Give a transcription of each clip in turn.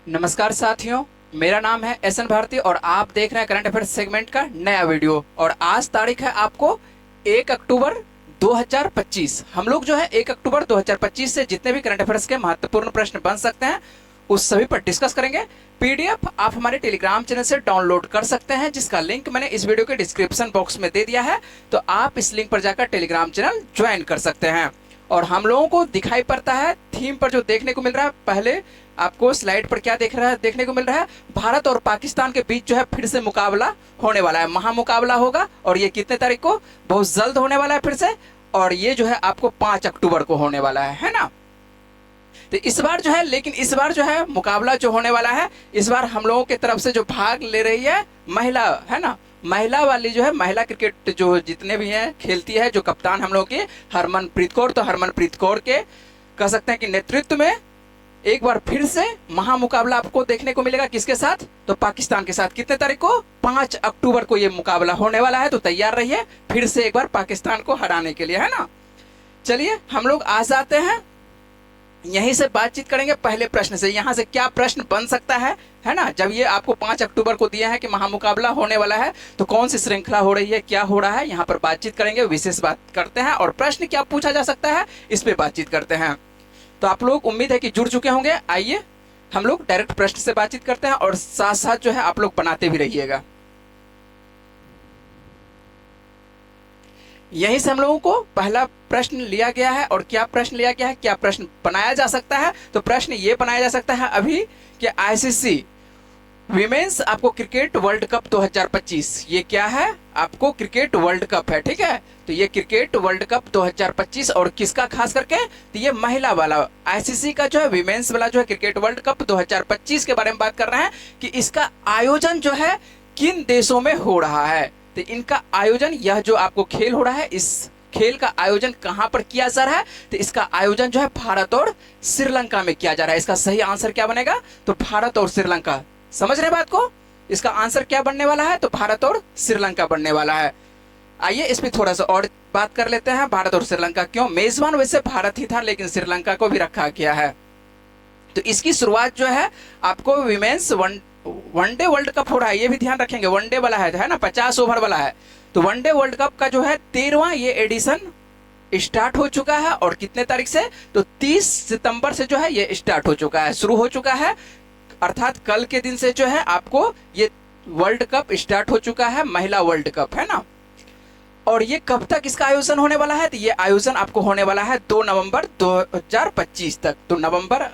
नमस्कार साथियों, मेरा नाम है एस एन भारती और आप देख रहे हैं करंट अफेयर्स सेगमेंट का नया वीडियो। और आज तारीख है आपको 1 अक्टूबर 2025। हम लोग जो है 1 अक्टूबर 2025 से जितने भी करंट अफेयर्स के महत्वपूर्ण प्रश्न बन सकते हैं उस सभी पर डिस्कस करेंगे। पीडीएफ आप हमारे टेलीग्राम चैनल से डाउनलोड कर सकते हैं, जिसका लिंक मैंने इस वीडियो के डिस्क्रिप्शन बॉक्स में दे दिया है। तो आप इस लिंक पर जाकर टेलीग्राम चैनल ज्वाइन कर सकते हैं। और हम लोगों को दिखाई पड़ता है थीम पर जो देखने को मिल रहा है, पहले आपको स्लाइड पर क्या देखने को मिल रहा है, भारत और पाकिस्तान के बीच जो है फिर से मुकाबला होने वाला है, महामुकाबला होगा। और ये कितने तारीख को? बहुत जल्द होने वाला है फिर से। और ये जो है आपको 5 अक्टूबर को होने वाला है ना। तो इस बार जो है, लेकिन इस बार जो है मुकाबला जो होने वाला है, इस बार हम लोगों की तरफ से जो भाग ले रही है महिला, है ना, महिला वाली जो है, महिला क्रिकेट जो जितने भी हैं खेलती है, जो कप्तान हम लोग की हरमनप्रीत कौर। तो हरमनप्रीत कौर के कह सकते हैं कि नेतृत्व में एक बार फिर से महामुकाबला आपको देखने को मिलेगा। किसके साथ? तो पाकिस्तान के साथ। कितने तारीख को? 5 अक्टूबर को ये मुकाबला होने वाला है। तो तैयार रहिए फिर से एक बार पाकिस्तान को हराने के लिए, है ना। चलिए हम लोग आ जाते हैं, यहीं से बातचीत करेंगे पहले प्रश्न से। यहाँ से क्या प्रश्न बन सकता है ना। जब ये आपको 5 अक्टूबर को दिया है कि महामुकाबला होने वाला है, तो कौन सी श्रृंखला हो रही है, क्या हो रहा है, यहाँ पर बातचीत करेंगे, विशेष बात करते हैं। और प्रश्न क्या पूछा जा सकता है, इस पे बातचीत करते हैं। तो आप लोग उम्मीद है कि जुड़ चुके होंगे। आइए हम लोग डायरेक्ट प्रश्न से बातचीत करते हैं और साथ साथ जो है आप लोग बनाते भी रहिएगा। यहीं से हम लोगों को पहला प्रश्न लिया गया है। और क्या प्रश्न लिया गया है, क्या प्रश्न बनाया जा सकता है? तो प्रश्न ये बनाया जा सकता है अभी कि आईसीसी विमेंस आपको क्रिकेट वर्ल्ड कप 2025, ये क्या है? आपको क्रिकेट वर्ल्ड कप है, ठीक है। तो ये क्रिकेट वर्ल्ड कप 2025 और किसका खास करके? तो ये महिला वाला आईसीसी का जो है विमेंस वाला जो है क्रिकेट वर्ल्ड कप 2025 के बारे में बात कर रहे हैं कि इसका आयोजन जो है किन देशों में हो रहा है। तो इनका आयोजन, यह जो आपको खेल हो रहा है, इस खेल का आयोजन कहां पर किया जा रहा है? तो इसका आयोजन जो है भारत और श्रीलंका में किया जा रहा है। इसका सही आंसर क्या बनेगा? तो भारत और श्रीलंका। समझ रहे बात को? इसका आंसर क्या बनने वाला है? तो भारत और श्रीलंका बनने वाला है। आइए इस पे थोड़ा सा और बात कर लेते हैं। भारत और श्रीलंका क्यों? मेजबान वैसे भारत ही था, लेकिन श्रीलंका को भी रखा गया है। तो इसकी शुरुआत जो है आपको विमेंस वनडे वर्ल्ड कप हो रहा है, ये भी ध्यान रखेंगे। वनडे वाला है ना, 50 ओवर वाला है। तो वनडे वर्ल्ड कप का जो है 13वां ये एडिशन स्टार्ट हो चुका है। और कितने तारीख से? तो 30 सितंबर से जो है ये स्टार्ट हो चुका है, शुरू हो चुका है। अर्थात कल के दिन से जो है आपको ये वर्ल्ड कप स्टार्ट हो चुका है, महिला वर्ल्ड कप, है ना। और ये कब तक इसका आयोजन होने वाला है? तो ये आयोजन आपको होने वाला है 2 नवंबर 2025 तक। तो नवंबर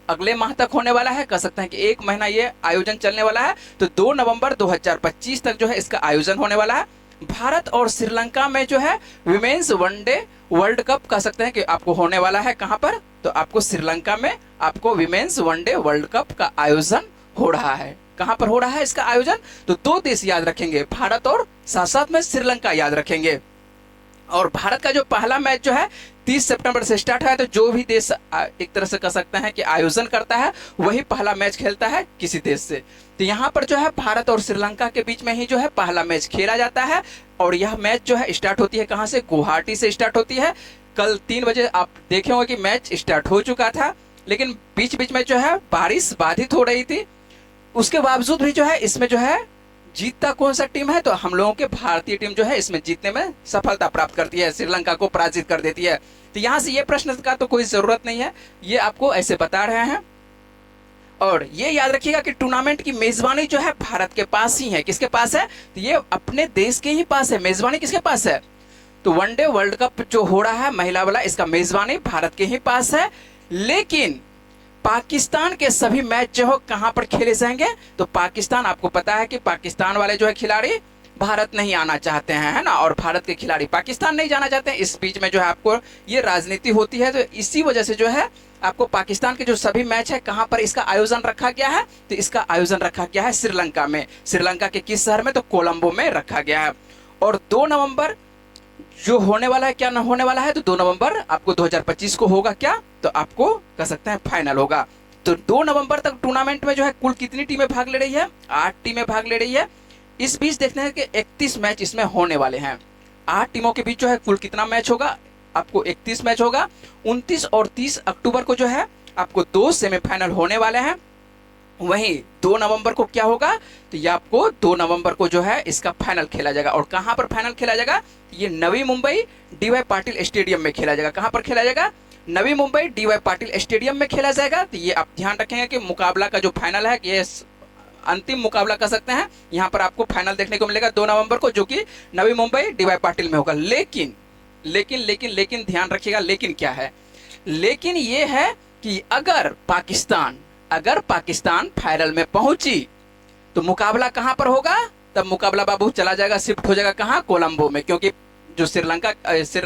अगले माह तक होने वाला है, कह सकते हैं कि 1 महीना ये आयोजन चलने वाला है। तो 2 नवंबर 2025 तक जो है इसका आयोजन होने वाला है। भारत और श्रीलंका में जो है विमेंस वनडे वर्ल्ड कप कह सकते हैं कि आपको होने वाला है। कहां पर? तो आपको श्रीलंका में आपको विमेंस वनडे वर्ल्ड कप का आयोजन हो रहा है। कहां पर हो रहा है इसका आयोजन? तो 2 देश याद रखेंगे, भारत और साथ साथ में श्रीलंका याद रखेंगे। और भारत का जो पहला मैच जो है 30 सितंबर से स्टार्ट है। तो जो भी देश एक तरह से कह सकते हैं कि आयोजन करता है, वही पहला मैच खेलता है किसी देश से। तो यहाँ पर जो है भारत और श्रीलंका के बीच में ही जो है पहला मैच खेला जाता है। और यह मैच जो है स्टार्ट होती है कहाँ से? गुवाहाटी से स्टार्ट होती है। कल 3 बजे आप देखे होंगे कि मैच स्टार्ट हो चुका था, लेकिन बीच बीच में जो है बारिश बाधित हो रही थी। उसके बावजूद भी जो है इसमें जो है जीतता कौन सा टीम है? तो हम लोगों के भारतीय टीम जो है इसमें जीतने में सफलता प्राप्त करती है, श्रीलंका को पराजित कर देती है। तो यहाँ से ये प्रश्न का तो कोई जरूरत नहीं है, ये आपको ऐसे बता रहे हैं। और ये याद रखिएगा कि टूर्नामेंट की मेजबानी जो है भारत के पास ही है। किसके पास है? तो ये अपने देश के ही पास है। मेजबानी किसके पास है? तो वनडे वर्ल्ड कप जो हो रहा है महिला वाला, इसका मेजबानी भारत के ही पास है। लेकिन पाकिस्तान के सभी मैच जो हो कहां पर खेले जाएंगे? तो पाकिस्तान, आपको पता है कि पाकिस्तान वाले जो है खिलाड़ी भारत नहीं आना चाहते हैं, है ना। और भारत के खिलाड़ी पाकिस्तान नहीं जाना चाहते हैं। इस बीच में जो है आपको ये राजनीति होती है। तो इसी वजह से जो है आपको पाकिस्तान के जो सभी मैच है कहां पर इसका आयोजन रखा गया है? तो इसका आयोजन रखा गया है श्रीलंका में। श्रीलंका के किस शहर में? तो कोलंबो में रखा गया है। और 2 नवंबर जो होने वाला है, क्या होने वाला है? तो 2 नवंबर आपको 2025 को होगा क्या? तो आपको कह सकते हैं फाइनल होगा। तो 2 नवंबर तक टूर्नामेंट में जो है कुल कितनी टीमें भाग ले रही है? 8 टीमें भाग ले रही है। इस बीच देखते हैं कि 31 मैच इसमें होने वाले हैं। 8 टीमों के बीच जो है कुल कितना मैच होगा? आपको 31 मैच होगा। 29 और 30 अक्टूबर को जो है आपको 2 सेमीफाइनल होने वाले हैं। वहीं 2 नवंबर को क्या होगा, तो ये आपको 2 नवंबर को जो है इसका फाइनल खेला जाएगा। और कहां पर फाइनल खेला जाएगा, ये नवी मुंबई डीवाई पाटिल स्टेडियम में खेला जाएगा। कहां पर खेला जाएगा, नवी मुंबई डीवाई पाटिल स्टेडियम में खेला जाएगा। तो ये आप ध्यान रखेंगे कि मुकाबला का जो फाइनल है, ये अंतिम मुकाबला कर सकते हैं, यहाँ पर आपको फाइनल देखने को मिलेगा 2 नवंबर को, जो कि नवी मुंबई डीवाई पाटिल में होगा। लेकिन लेकिन लेकिन लेकिन ध्यान रखिएगा, लेकिन क्या है, लेकिन ये है कि अगर पाकिस्तान फाइनल में पहुंची तो मुकाबला कहां पर होगा, तब मुकाबला बाबू चला जाएगा, शिफ्ट हो जाएगा कहां, कोलंबो में। क्योंकि जो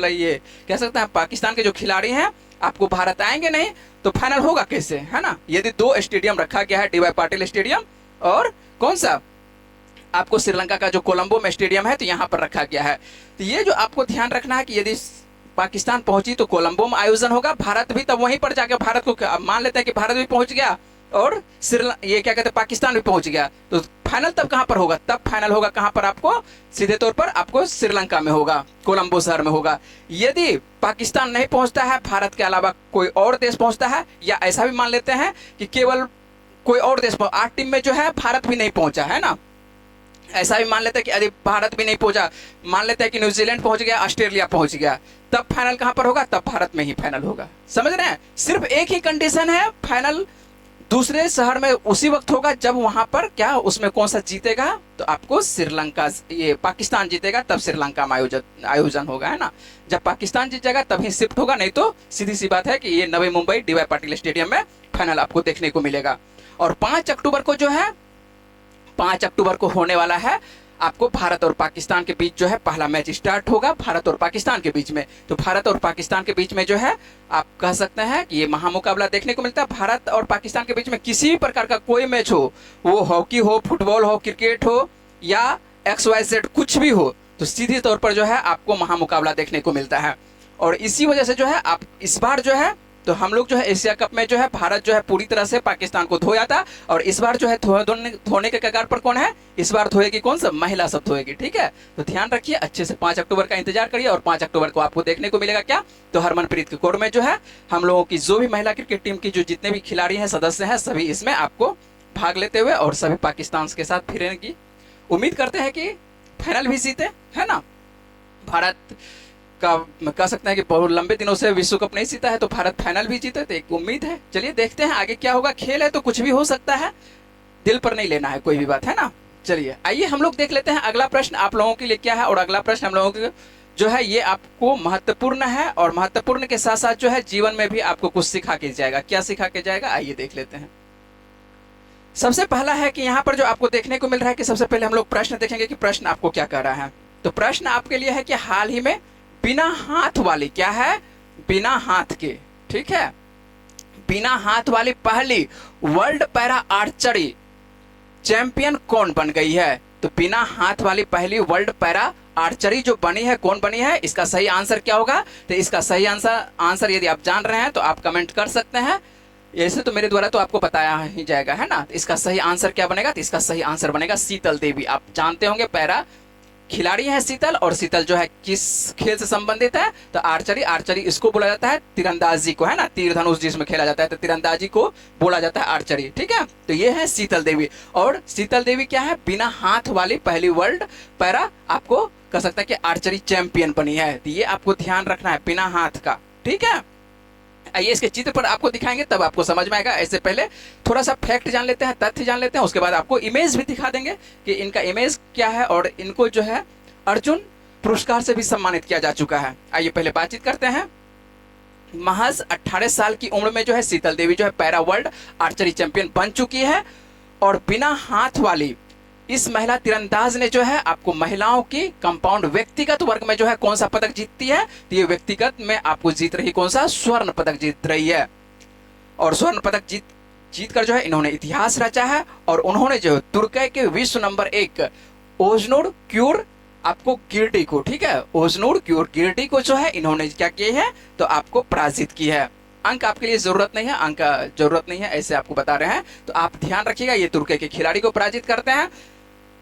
ये कह सकते हैं पाकिस्तान के जो खिलाड़ी हैं आपको भारत आएंगे नहीं, तो फाइनल होगा कैसे, है ना। यदि 2 स्टेडियम रखा गया है, डीवाई पाटिल स्टेडियम और कौन सा आपको श्रीलंका का जो कोलंबो में स्टेडियम है, तो यहाँ पर रखा गया है। तो ये जो आपको ध्यान रखना है कि यदि पाकिस्तान पहुंची तो कोलंबो में आयोजन होगा, भारत भी तब वहीं पर जाकर, भारत को मान लेते हैं कि भारत भी पहुंच गया और ये क्या कहते हैं पाकिस्तान भी पहुंच गया, तो फाइनल तब कहां पर होगा, तब फाइनल होगा कहां पर, आपको सीधे तौर पर आपको श्रीलंका में होगा, कोलंबो शहर में होगा। यदि पाकिस्तान नहीं पहुंचता है, भारत के अलावा कोई और देश पहुंचता है, या ऐसा भी मान लेते हैं कि केवल कोई और देश, 8 टीम में जो है भारत भी नहीं पहुंचा है ना, ऐसा भी मान लेते हैं कि यदि भारत भी नहीं पहुंचा, मान लेते हैं कि न्यूजीलैंड पहुंच गया, ऑस्ट्रेलिया पहुंच गया, तब फाइनल कहां पर होगा, तब भारत में ही फाइनल होगा। समझ रहे हैं, सिर्फ एक ही कंडीशन है, फाइनल दूसरे शहर में उसी वक्त होगा जब वहां पर क्या, उसमें कौन सा जीतेगा, तो आपको श्रीलंका, ये पाकिस्तान जीतेगा तब श्रीलंका में आयोजन होगा, है ना। जब पाकिस्तान जीत जाएगा तब ही शिफ्ट होगा, नहीं तो सीधी सी बात है कि ये नवी मुंबई डीवाई पाटिल स्टेडियम में फाइनल आपको देखने को मिलेगा। और 5 अक्टूबर को जो है, 5 अक्टूबर को होने वाला है आपको भारत और पाकिस्तान के बीच जो है पहला मैच स्टार्ट होगा, भारत और पाकिस्तान के बीच में। तो भारत और पाकिस्तान के बीच में जो है आप कह सकते हैं कि ये महामुकाबला देखने को मिलता है। भारत और पाकिस्तान के बीच में किसी भी प्रकार का कोई मैच हो, वो हॉकी हो, फुटबॉल हो, क्रिकेट हो, या XYZ कुछ भी हो, तो सीधे तौर पर जो है आपको महामुकाबला देखने को मिलता है। और इसी वजह से जो है आप इस बार जो है, तो हम लोग जो है एशिया कप में जो है भारत जो है पूरी तरह से पाकिस्तान को धोया था, और इस बार जो है धोने के कगार पर कौन है, इस बार धोएगी कौन सा, महिला सब धोएगी, ठीक है। तो ध्यान रखिए, अच्छे से 5 अक्टूबर का इंतजार करिए, और 5 अक्टूबर को आपको देखने को मिलेगा क्या, तो हरमनप्रीत कौर में जो है हम लोगों की जो भी महिला क्रिकेट टीम की जो जितने भी खिलाड़ी हैं, सदस्य हैं, सभी इसमें आपको भाग लेते हुए और सभी पाकिस्तान के साथ फिरने की उम्मीद करते हैं कि फाइनल भी जीते, है ना। भारत का कह सकते हैं कि बहुत लंबे दिनों से विश्व कप नहीं जीता है, तो भारत फाइनल भी जीते, तो एक उम्मीद है। चलिए देखते हैं आगे क्या होगा, खेल है तो कुछ भी हो सकता है, दिल पर नहीं लेना है कोई भी बात, है ना। चलिए आइए हम लोग देख लेते हैं अगला प्रश्न आप लोगों के लिए क्या है। और अगला प्रश्न हम लोगों के जो है ये आपको महत्वपूर्ण है, और महत्वपूर्ण के साथ साथ जो है जीवन में भी आपको कुछ सिखा के जाएगा। क्या सिखा के जाएगा, आइए देख लेते हैं। सबसे पहला है कि यहाँ पर जो आपको देखने को मिल रहा है कि सबसे पहले हम लोग प्रश्न देखेंगे कि प्रश्न आपको क्या कह रहा है। तो प्रश्न आपके लिए है कि हाल ही में बिना हाथ वाली, क्या है, बिना हाथ के, ठीक है, बिना हाथ वाली पहली वर्ल्ड पैरा आर्चरी चैंपियन कौन बन गई है। तो बिना हाथ वाली पहली वर्ल्ड पैरा आर्चरी जो बनी है, कौन बनी है, इसका सही आंसर क्या होगा। तो इसका सही आंसर यदि आप जान रहे हैं तो आप कमेंट कर सकते हैं, ऐसे तो मेरे द्वारा तो आपको बताया ही जाएगा, है ना। तो इसका सही आंसर क्या बनेगा, तो इसका सही आंसर बनेगा शीतल देवी। आप जानते होंगे पैरा खिलाड़ी है शीतल, और शीतल जो है किस खेल से संबंधित है, तो आर्चरी इसको बोला जाता है, तीरंदाजी को, है ना, तीर धनुष जिसमें खेला जाता है, तो तीरंदाजी को बोला जाता है आर्चरी, ठीक है। तो ये है शीतल देवी, और शीतल देवी क्या है, बिना हाथ वाली पहली वर्ल्ड पैरा आपको कह सकता है कि आर्चरी चैंपियन बनी है। तो ये आपको ध्यान रखना है, बिना हाथ का, ठीक है। आइए इसके चित्र पर आपको दिखाएंगे तब आपको समझ में आएगा। ऐसे पहले थोड़ा सा फैक्ट जान लेते हैं, तथ्य जान लेते हैं, उसके बाद आपको इमेज भी दिखा देंगे कि इनका इमेज क्या है, और इनको जो है अर्जुन पुरस्कार से भी सम्मानित किया जा चुका है। आइए पहले बातचीत करते हैं। महज 18 साल की उम्र में जो है शीतल देवी जो है पैरा वर्ल्ड आर्चरी चैंपियन बन चुकी है, और बिना हाथ वाली इस महिला तीरंदाज ने जो है आपको महिलाओं की कंपाउंड व्यक्तिगत वर्ग में जो है कौन सा पदक जीतती है, तो ये व्यक्तिगत में आपको जीत रही कौन सा, स्वर्ण पदक जीत रही है। और स्वर्ण पदक जीत कर जो है इन्होंने इतिहास रचा है, और उन्होंने जो तुर्की के विश्व नंबर 1 ओजनूर क्यूर आपको गिरडी को, ठीक है, ओजनूर क्यूर गिरडी को जो है इन्होंने क्या किया है, तो आपको पराजित की है। अंक आपके लिए जरूरत नहीं है, अंक जरूरत नहीं है, ऐसे आपको बता रहे हैं। तो आप ध्यान रखिएगा, ये तुर्की के खिलाड़ी को पराजित करते हैं।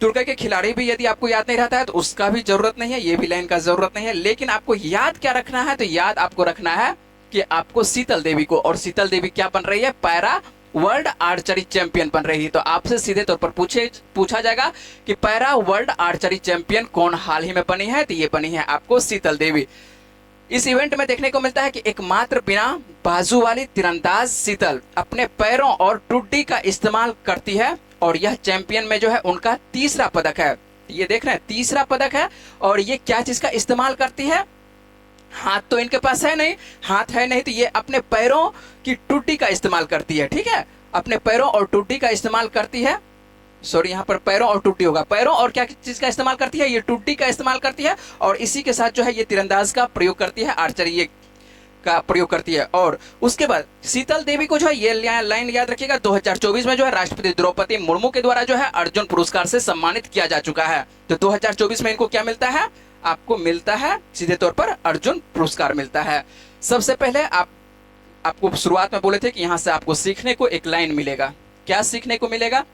तुर्की के खिलाड़ी भी यदि आपको याद नहीं रहता है तो उसका भी जरूरत नहीं है, ये भी लाइन का जरूरत नहीं है। लेकिन आपको याद क्या रखना है, तो याद आपको रखना है कि आपको शीतल देवी को, और शीतल देवी क्या बन रही है, पैरा वर्ल्ड आर्चरी चैंपियन बन रही है। तो आपसे सीधे तौर पर पूछा जाएगा कि पैरा वर्ल्ड आर्चरी चैंपियन कौन हाल ही में बनी है, तो ये बनी है आपको शीतल देवी। इस इवेंट में देखने को मिलता है कि एकमात्र बिना बाजू वाली तीरंदाज शीतल अपने पैरों और टुड्डी का इस्तेमाल करती है, और यह चैंपियन में जो है उनका तीसरा पदक है। ये देख रहे हैं, तीसरा पदक है। और ये क्या चीज का इस्तेमाल करती है? हाथ तो इनके पास है नहीं, हाथ है नहीं, तो ये अपने पैरों की टुड्डी का इस्तेमाल करती है। ठीक है, अपने पैरों और टुड्डी का इस्तेमाल करती है। सॉरी, यहाँ पर पैरों और टुड्डी होगा। पैरों और क्या चीज का इस्तेमाल करती है? ये टुड्डी का इस्तेमाल करती है, और इसी के साथ जो है ये तीरंदाज का प्रयोग करती है, आर्चरी ये का प्रयोग करती है। और उसके बाद शीतल देवी को जो है ये लाइन याद रखिएगा, 2024 में जो है राष्ट्रपति द्रौपदी मुर्मू के द्वारा जो है अर्जुन पुरस्कार से सम्मानित किया जा चुका है। तो 2024 में इनको क्या मिलता है? आपको मिलता है सीधे तौर पर अर्जुन पुरस्कार मिलता है। सबसे पहले आपको शुरुआत में बोले थे कि यहाँ से आपको सीखने को एक लाइन मिलेगा। क्या सीखने को मिलेगा?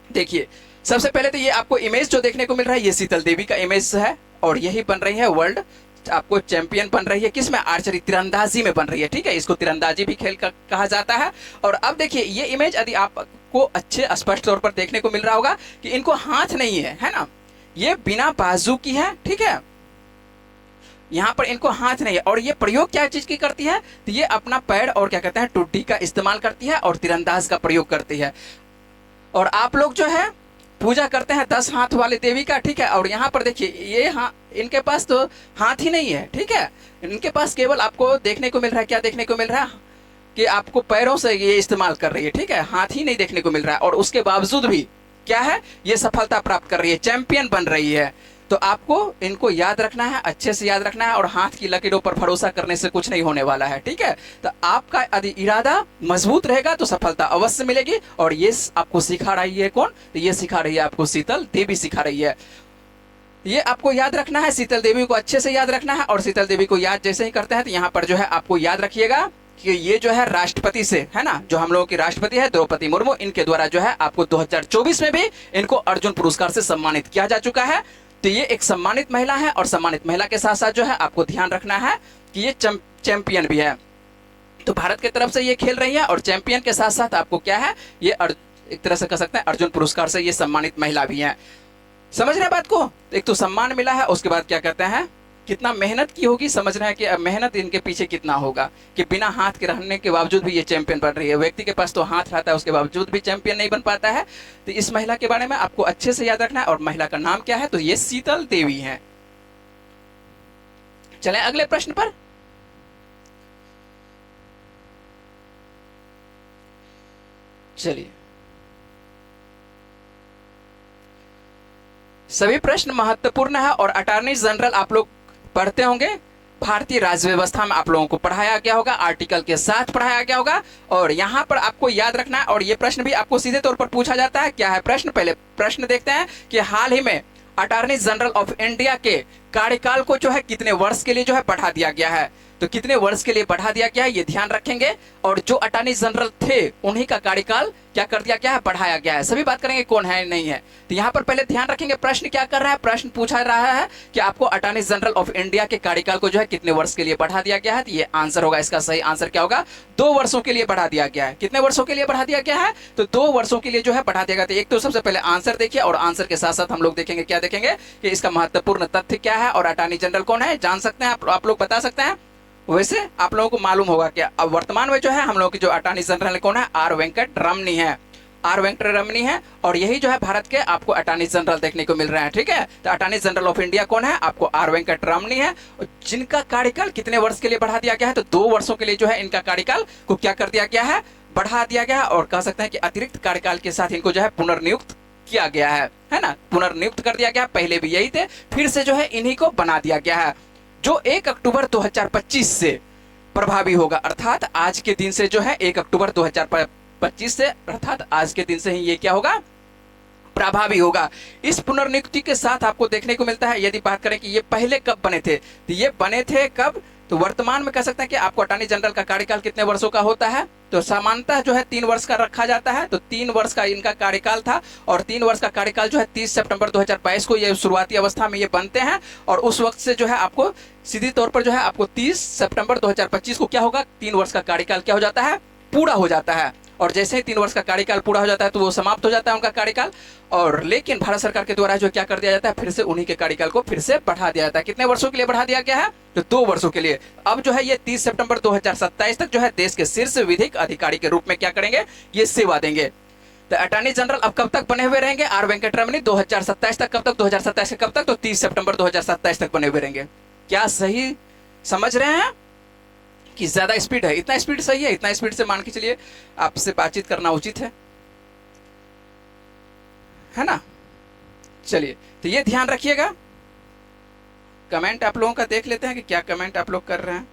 देखिए, सबसे पहले तो ये आपको इमेज जो देखने को मिल रहा है ये शीतल देवी का इमेज है, और यही बन रही है वर्ल्ड आपको चैंपियन बन रही है। किसमें? आर्चरी, तीरंदाजी में बन रही है। ठीक है, इसको तीरंदाजी भी खेल कहा जाता है। और अब देखिए ये इमेज यदि आपको अच्छे स्पष्ट तौर पर देखने को मिल रहा होगा कि इनको हाथ नहीं है ना, ये बिना बाजू की है। ठीक है, यहाँ पर इनको हाथ नहीं है। और ये प्रयोग क्या चीज की करती है? तो ये अपना पैर और क्या कहते हैं टुड्डी का इस्तेमाल करती है और तीरंदाज का प्रयोग करती है। और आप लोग जो है पूजा करते हैं 10 हाथ वाली देवी का। ठीक है, और यहाँ पर देखिए ये इनके पास तो हाथ ही नहीं है। ठीक है, इनके पास केवल आपको देखने को मिल रहा है, क्या देखने को मिल रहा है कि आपको पैरों से ये इस्तेमाल कर रही है। ठीक है, हाथ ही नहीं देखने को मिल रहा है, और उसके बावजूद भी क्या है, ये सफलता प्राप्त कर रही है, चैंपियन बन रही है। तो आपको इनको याद रखना है, अच्छे से याद रखना है, और हाथ की लकीरों पर भरोसा करने से कुछ नहीं होने वाला है। ठीक है, तो आपका यदि इरादा मजबूत रहेगा तो सफलता अवश्य मिलेगी। और ये आपको सिखा रही है कौन? तो ये सिखा रही है आपको शीतल देवी सिखा रही है। ये आपको याद रखना है, शीतल देवी को अच्छे से याद रखना है। और शीतल देवी को याद जैसे ही करते हैं तो यहाँ पर जो है आपको याद रखिएगा कि ये जो है राष्ट्रपति से है ना, जो हम लोगों की राष्ट्रपति है द्रौपदी मुर्मू, इनके द्वारा जो है आपको 2024 में भी इनको अर्जुन पुरस्कार से सम्मानित किया जा चुका है। तो ये एक सम्मानित महिला है, और सम्मानित महिला के साथ साथ जो है आपको ध्यान रखना है कि ये चैंपियन भी है। तो भारत की तरफ से ये खेल रही है, और चैंपियन के साथ साथ आपको क्या है, ये एक तरह से कह सकते हैं अर्जुन पुरस्कार से ये सम्मानित महिला भी है। समझ रहे बात को? एक तो सम्मान मिला है, उसके बाद क्या कहते हैं कितना मेहनत की होगी, समझ रहे हैं कि मेहनत इनके पीछे कितना होगा कि बिना हाथ के रहने के बावजूद भी ये चैंपियन बन रही है। व्यक्ति के पास तो हाथ रहता है, उसके बावजूद भी चैंपियन नहीं बन पाता है। तो इस महिला के बारे में आपको अच्छे से याद रखना है। और महिला का नाम क्या है? तो ये शीतल देवी है। चलें अगले प्रश्न पर। चलिए, सभी प्रश्न महत्वपूर्ण है, और अटॉर्नी जनरल आप लोग पढ़ते होंगे। भारतीय राज्य व्यवस्था में आप लोगों को पढ़ाया गया होगा, आर्टिकल के साथ पढ़ाया गया होगा। और यहाँ पर आपको याद रखना है, और ये प्रश्न भी आपको सीधे तौर पर पूछा जाता है। क्या है प्रश्न? पहले प्रश्न देखते हैं कि हाल ही में अटॉर्नी जनरल ऑफ इंडिया के कार्यकाल को जो है कितने वर्ष के लिए जो है बढ़ा दिया गया है। तो कितने वर्ष के लिए बढ़ा दिया गया है ये ध्यान रखेंगे। और जो अटॉर्नी जनरल थे उन्हीं का कार्यकाल क्या कर दिया गया है? बढ़ाया गया है। सभी बात करेंगे कौन है नहीं है। तो यहाँ पर पहले ध्यान रखेंगे प्रश्न क्या कर रहा है। प्रश्न पूछा रहा है कि आपको अटॉर्नी जनरल ऑफ इंडिया के कार्यकाल को जो है कितने वर्ष के लिए बढ़ा दिया गया है। तो ये आंसर होगा, इसका सही आंसर क्या होगा? 2 वर्षों के लिए बढ़ा दिया गया है। कितने वर्षों के लिए बढ़ा दिया गया है? तो 2 वर्षों के लिए जो है बढ़ा दिया गया। तो एक तो सबसे पहले आंसर देखिए, और आंसर के साथ साथ हम लोग देखेंगे क्या देखेंगे कि इसका महत्वपूर्ण तथ्य क्या है, और अटॉर्नी जनरल कौन है जान सकते हैं आप लोग बता सकते हैं। वैसे आप लोगों को मालूम होगा कि अब वर्तमान में जो है हम लोग की जो अटॉर्नी जनरल कौन है? आर वेंकट रमनी है। आर वेंकट रमनी है, और यही जो है भारत के आपको अटॉर्नी जनरल देखने को मिल रहे हैं। ठीक है, तो अटॉर्नी जनरल ऑफ इंडिया कौन है? आपको आर वेंकट रमनी है, जिनका कार्यकाल कितने वर्ष के लिए बढ़ा दिया गया है? तो 2 वर्षों के लिए जो है इनका कार्यकाल को क्या कर दिया गया है? बढ़ा दिया गया है। और कह सकते हैं कि अतिरिक्त कार्यकाल के साथ इनको जो है पुनर्नियुक्त किया गया है ना, पुनर्नियुक्त कर दिया गया। पहले भी यही थे, फिर से जो है इन्हीं को बना दिया गया है, जो 1 अक्टूबर 2025 से प्रभावी होगा। अर्थात आज के दिन से जो है 1 अक्टूबर 2025 से, अर्थात आज के दिन से ही ये क्या होगा? प्रभावी होगा। इस पुनर्नियुक्ति के साथ आपको देखने को मिलता है, यदि बात करें कि ये पहले कब बने थे, तो ये बने थे कब? तो वर्तमान में कह सकते हैं कि आपको अटॉर्नी जनरल का कार्यकाल कितने वर्षों का होता है? तो सामान्यतः जो है 3 वर्ष का रखा जाता है। तो 3 वर्ष का इनका कार्यकाल था, और 3 वर्ष का कार्यकाल जो है 30 सितंबर 2022 को ये शुरुआती अवस्था में ये बनते हैं। और उस वक्त से जो है आपको सीधी तौर पर जो है आपको 30 सितंबर 2025 को क्या होगा? 3 वर्ष का कार्यकाल क्या हो जाता है? पूरा हो जाता है। और जैसे ही 3 वर्ष का कार्यकाल पूरा हो जाता है तो वो समाप्त हो जाता है उनका कार्यकाल। और लेकिन भारत सरकार के द्वारा जो क्या कर दिया जाता है, फिर से उन्हीं के कार्यकाल को फिर से बढ़ा दिया जाता है। कितने वर्षों के लिए बढ़ा दिया गया है? तो 2 वर्षों के लिए। अब जो है ये 30 सितंबर 2027 तक जो है देश के शीर्ष विधिक अधिकारी के रूप में क्या करेंगे, ये सेवा देंगे। तो अटॉर्नी जनरल अब कब तक बने हुए रहेंगे? आर वेंकटरमणी 2027 तक। कब तक? 2027 से कब तक? तो 30 सितंबर 2027 तक बने हुए रहेंगे। क्या सही समझ रहे हैं कि ज्यादा स्पीड है? इतना स्पीड सही है? इतना स्पीड से मान के चलिए आपसे बातचीत करना उचित है ना? चलिए, तो ये ध्यान रखिएगा। कमेंट आप लोगों का देख लेते हैं कि क्या कमेंट आप लोग कर रहे हैं।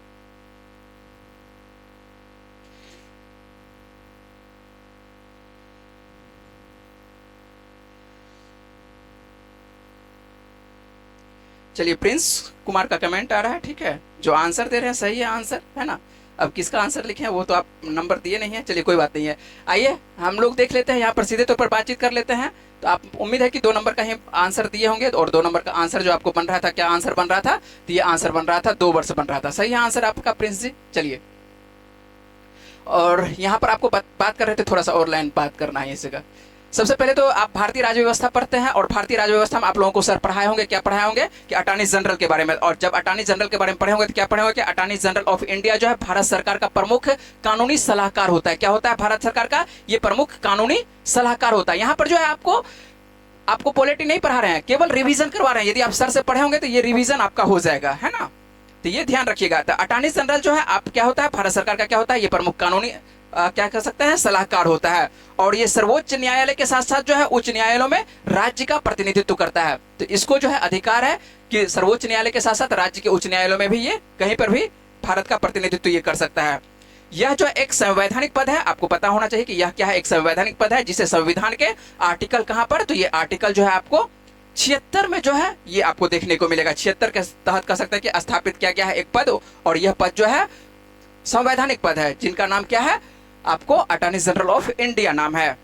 चलिए, प्रिंस कुमार का कमेंट आ रहा है, ठीक है, जो आंसर दे रहे हैं सही है आंसर, है ना? अब किसका आंसर लिखे हैं वो तो आप नंबर दिए नहीं है, चलिए कोई बात नहीं है। आइए हम लोग देख लेते हैं, यहाँ पर सीधे तौर पर बातचीत कर लेते हैं। तो आप उम्मीद है कि 2 नंबर का ही आंसर दिए होंगे, और 2 नंबर का आंसर जो आपको बन रहा था, क्या आंसर बन रहा था? तो ये आंसर बन रहा था 2 वर्ष बन रहा था। सही है आंसर आपका प्रिंस जी। चलिए, और यहाँ पर आपको बात कर रहे थे, थोड़ा सा और लाइन बात करना है इसी का। सबसे पहले तो आप भारतीय राज्य व्यवस्था पढ़ते हैं, और भारतीय राज्य व्यवस्था में आप लोगों को सर पढ़ाए होंगे, क्या पढ़ाए होंगे कि अटॉर्नी जनरल के बारे में। और जब अटॉर्नी जनरल के बारे में पढ़े होंगे तो क्या पढ़े होंगे कि अटॉर्नी जनरल ऑफ इंडिया जो है भारत सरकार का प्रमुख कानूनी सलाहकार होता है। क्या होता है? भारत सरकार का ये प्रमुख कानूनी सलाहकार होता है। यहाँ पर जो है आपको पॉलिटी नहीं पढ़ा रहे हैं, केवल रिवीजन करवा रहे हैं। यदि आप सर से पढ़े होंगे तो ये रिवीजन आपका हो जाएगा, है ना? तो ये ध्यान रखिएगा। तो अटॉर्नी जनरल जो है आप क्या होता है, भारत सरकार का क्या होता है, ये प्रमुख कानूनी क्या कह सकते हैं, सलाहकार होता है। और ये सर्वोच्च न्यायालय के साथ साथ जो है उच्च न्यायालयों में राज्य का प्रतिनिधित्व करता है। तो इसको जो है अधिकार है कि सर्वोच्च न्यायालय के साथ साथ राज्य के उच्च न्यायालयों में भी ये कहीं पर भी भारत का प्रतिनिधित्व ये कर सकता है। यह जो एक संवैधानिक पद है, आपको पता होना चाहिए कि यह क्या है, एक संवैधानिक पद है, जिसे संविधान के आर्टिकल कहां पर, तो ये आर्टिकल जो है आपको 76 में जो है ये आपको देखने को मिलेगा। 76 के तहत कह सकते हैं कि स्थापित किया गया है एक पद, और यह पद जो है संवैधानिक पद है, जिनका नाम क्या है, आपको अटॉर्नी जनरल ऑफ इंडिया नाम है।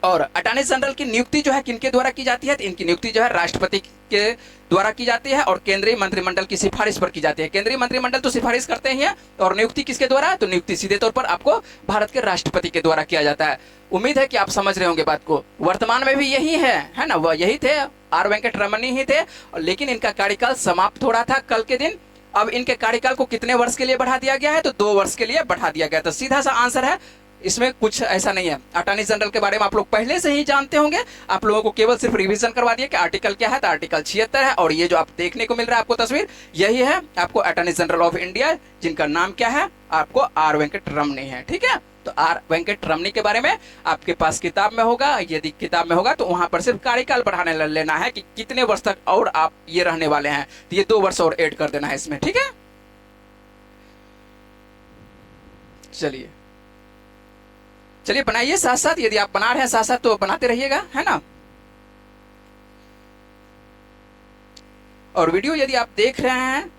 और अटॉर्नी जनरल की नियुक्ति जो है किनके द्वारा की जाती है? तो इनकी नियुक्ति जो है राष्ट्रपति के द्वारा की जाती है, और केंद्रीय मंत्रिमंडल की सिफारिश पर की जाती है। केंद्रीय मंत्रिमंडल तो सिफारिश करते ही हैं, और नियुक्ति किसके द्वारा? तो नियुक्ति सीधे तौर पर आपको भारत के राष्ट्रपति के द्वारा किया जाता है। उम्मीद है कि आप समझ रहे होंगे बात को। वर्तमान में भी यही है ना? वह यही थे, आर वेंकटरमणी ही थे, लेकिन इनका कार्यकाल समाप्त हो रहा था कल के दिन। अब इनके कार्यकाल को कितने वर्ष के लिए बढ़ा दिया गया है? तो 2 वर्ष के लिए बढ़ा दिया गया। तो सीधा सा आंसर है, इसमें कुछ ऐसा नहीं है। अटॉर्नी जनरल के बारे में आप लोग पहले से ही जानते होंगे, आप लोगों को केवल सिर्फ रिवीजन करवा दिया कि आर्टिकल क्या है। तो आर्टिकल 76 है, और ये जो आप देखने को मिल रहा है आपको तस्वीर, यही है आपको अटॉर्नी जनरल ऑफ इंडिया, जिनका नाम क्या है, आपको आर वेंकटरमणी है, ठीक है? तो आर वेंकटरमणी के बारे में आपके पास किताब में होगा, यदि किताब में होगा तो वहां पर सिर्फ कार्यकाल बढ़ाने लेना है कि कितने वर्ष तक और आप ये रहने वाले हैं, तो ये 2 वर्ष और ऐड कर देना है इसमें, ठीक है? चलिए बनाइए साथ साथ, यदि आप बना रहे हैं साथ साथ तो बनाते रहिएगा, है ना? और वीडियो यदि आप देख रहे हैं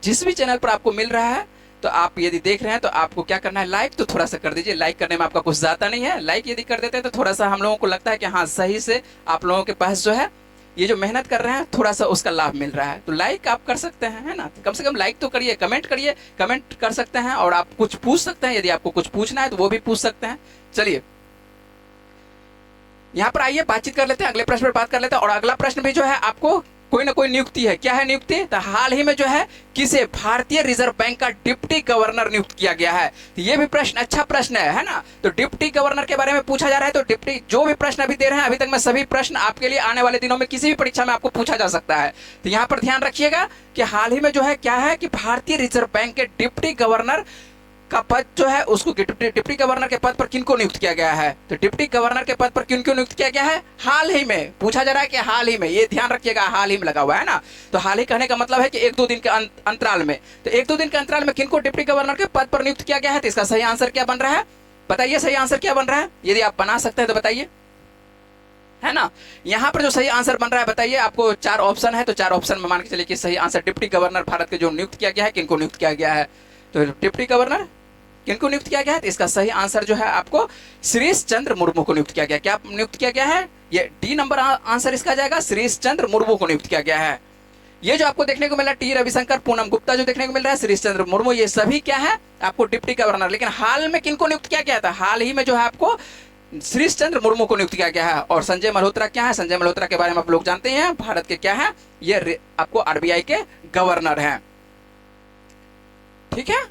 जिस भी चैनल पर आपको मिल रहा है, तो आप यदि देख रहे हैं तो आपको क्या करना है, लाइक तो थोड़ा सा कर दीजिए। लाइक करने में आपका कुछ जाता नहीं है, लाइक यदि कर देते हैं तो थोड़ा सा हम लोगों को लगता है कि हाँ सही से आप लोगों के पास जो है ये जो मेहनत कर रहे हैं थोड़ा सा उसका लाभ मिल रहा है। तो लाइक आप कर सकते हैं, है ना? कम से कम लाइक तो करिए, कमेंट करिए, कमेंट कर सकते हैं, और आप कुछ पूछ सकते हैं, यदि आपको कुछ पूछना है तो वो भी पूछ सकते हैं। चलिए यहाँ पर आइए बातचीत कर लेते हैं, अगले प्रश्न पर बात कर लेते हैं। और अगला प्रश्न भी जो है आपको कोई ना कोई नियुक्ति है। क्या है नियुक्ति? तो हाल ही में जो है किसे भारतीय रिजर्व बैंक का डिप्टी गवर्नर नियुक्त किया गया है। तो ये भी प्रश्न अच्छा प्रश्न है ना? तो डिप्टी गवर्नर के बारे में पूछा जा रहा है। तो डिप्टी जो भी प्रश्न अभी दे रहे हैं, अभी तक में सभी प्रश्न आपके लिए आने वाले दिनों में किसी भी परीक्षा में आपको पूछा जा सकता है। तो यहाँ पर ध्यान रखिएगा कि हाल ही में जो है क्या है कि भारतीय रिजर्व बैंक के डिप्टी गवर्नर का पद जो है उसको डिप्टी गवर्नर के पद पर किनको नियुक्त किया गया है। तो डिप्टी गवर्नर के पद पर किनको नियुक्त किया गया है? हाल ही में पूछा जा रहा है कि हाल ही में, ये ध्यान रखिएगा, हाल ही में लगा हुआ है ना। तो हाल ही कहने का मतलब है कि 1-2 दिन के अंतराल में। तो 1-2 दिन के अंतराल में किनको डिप्टी गवर्नर के पद पर नियुक्त किया गया है? तो इसका सही आंसर क्या बन रहा है? बताइए सही आंसर क्या बन रहा है, यदि आप बना सकते हैं तो बताइए, है ना? यहाँ पर जो सही आंसर बन रहा है बताइए। आपको 4 ऑप्शन है, तो 4 ऑप्शन में मान के चलिए कि सही आंसर डिप्टी गवर्नर भारत के जो नियुक्त किया गया है, किनको नियुक्त किया गया है? तो डिप्टी गवर्नर किनको नियुक्त किया गया है? तो इसका सही आंसर जो है आपको श्रीश चंद्र मुर्मू को नियुक्त किया गया। क्या नियुक्त किया गया है? ये डी नंबर आंसर इसका जाएगा, श्रीश चंद्र मुर्मू को नियुक्त किया गया है। ये जो आपको देखने को मिल रहा है टी रविशंकर, पूनम गुप्ता जो देखने को मिल रहा है, श्रीश चंद्र मुर्मू, ये सभी क्या है आपको डिप्टी गवर्नर। लेकिन हाल में किनको नियुक्त किया गया था? हाल ही में जो है आपको श्रीश चंद्र मुर्मू को नियुक्त किया गया है। और संजय मल्होत्रा क्या है? संजय मल्होत्रा के बारे में आप लोग जानते हैं, भारत के क्या है, ये आपको आरबीआई के गवर्नर हैं। ठीक है,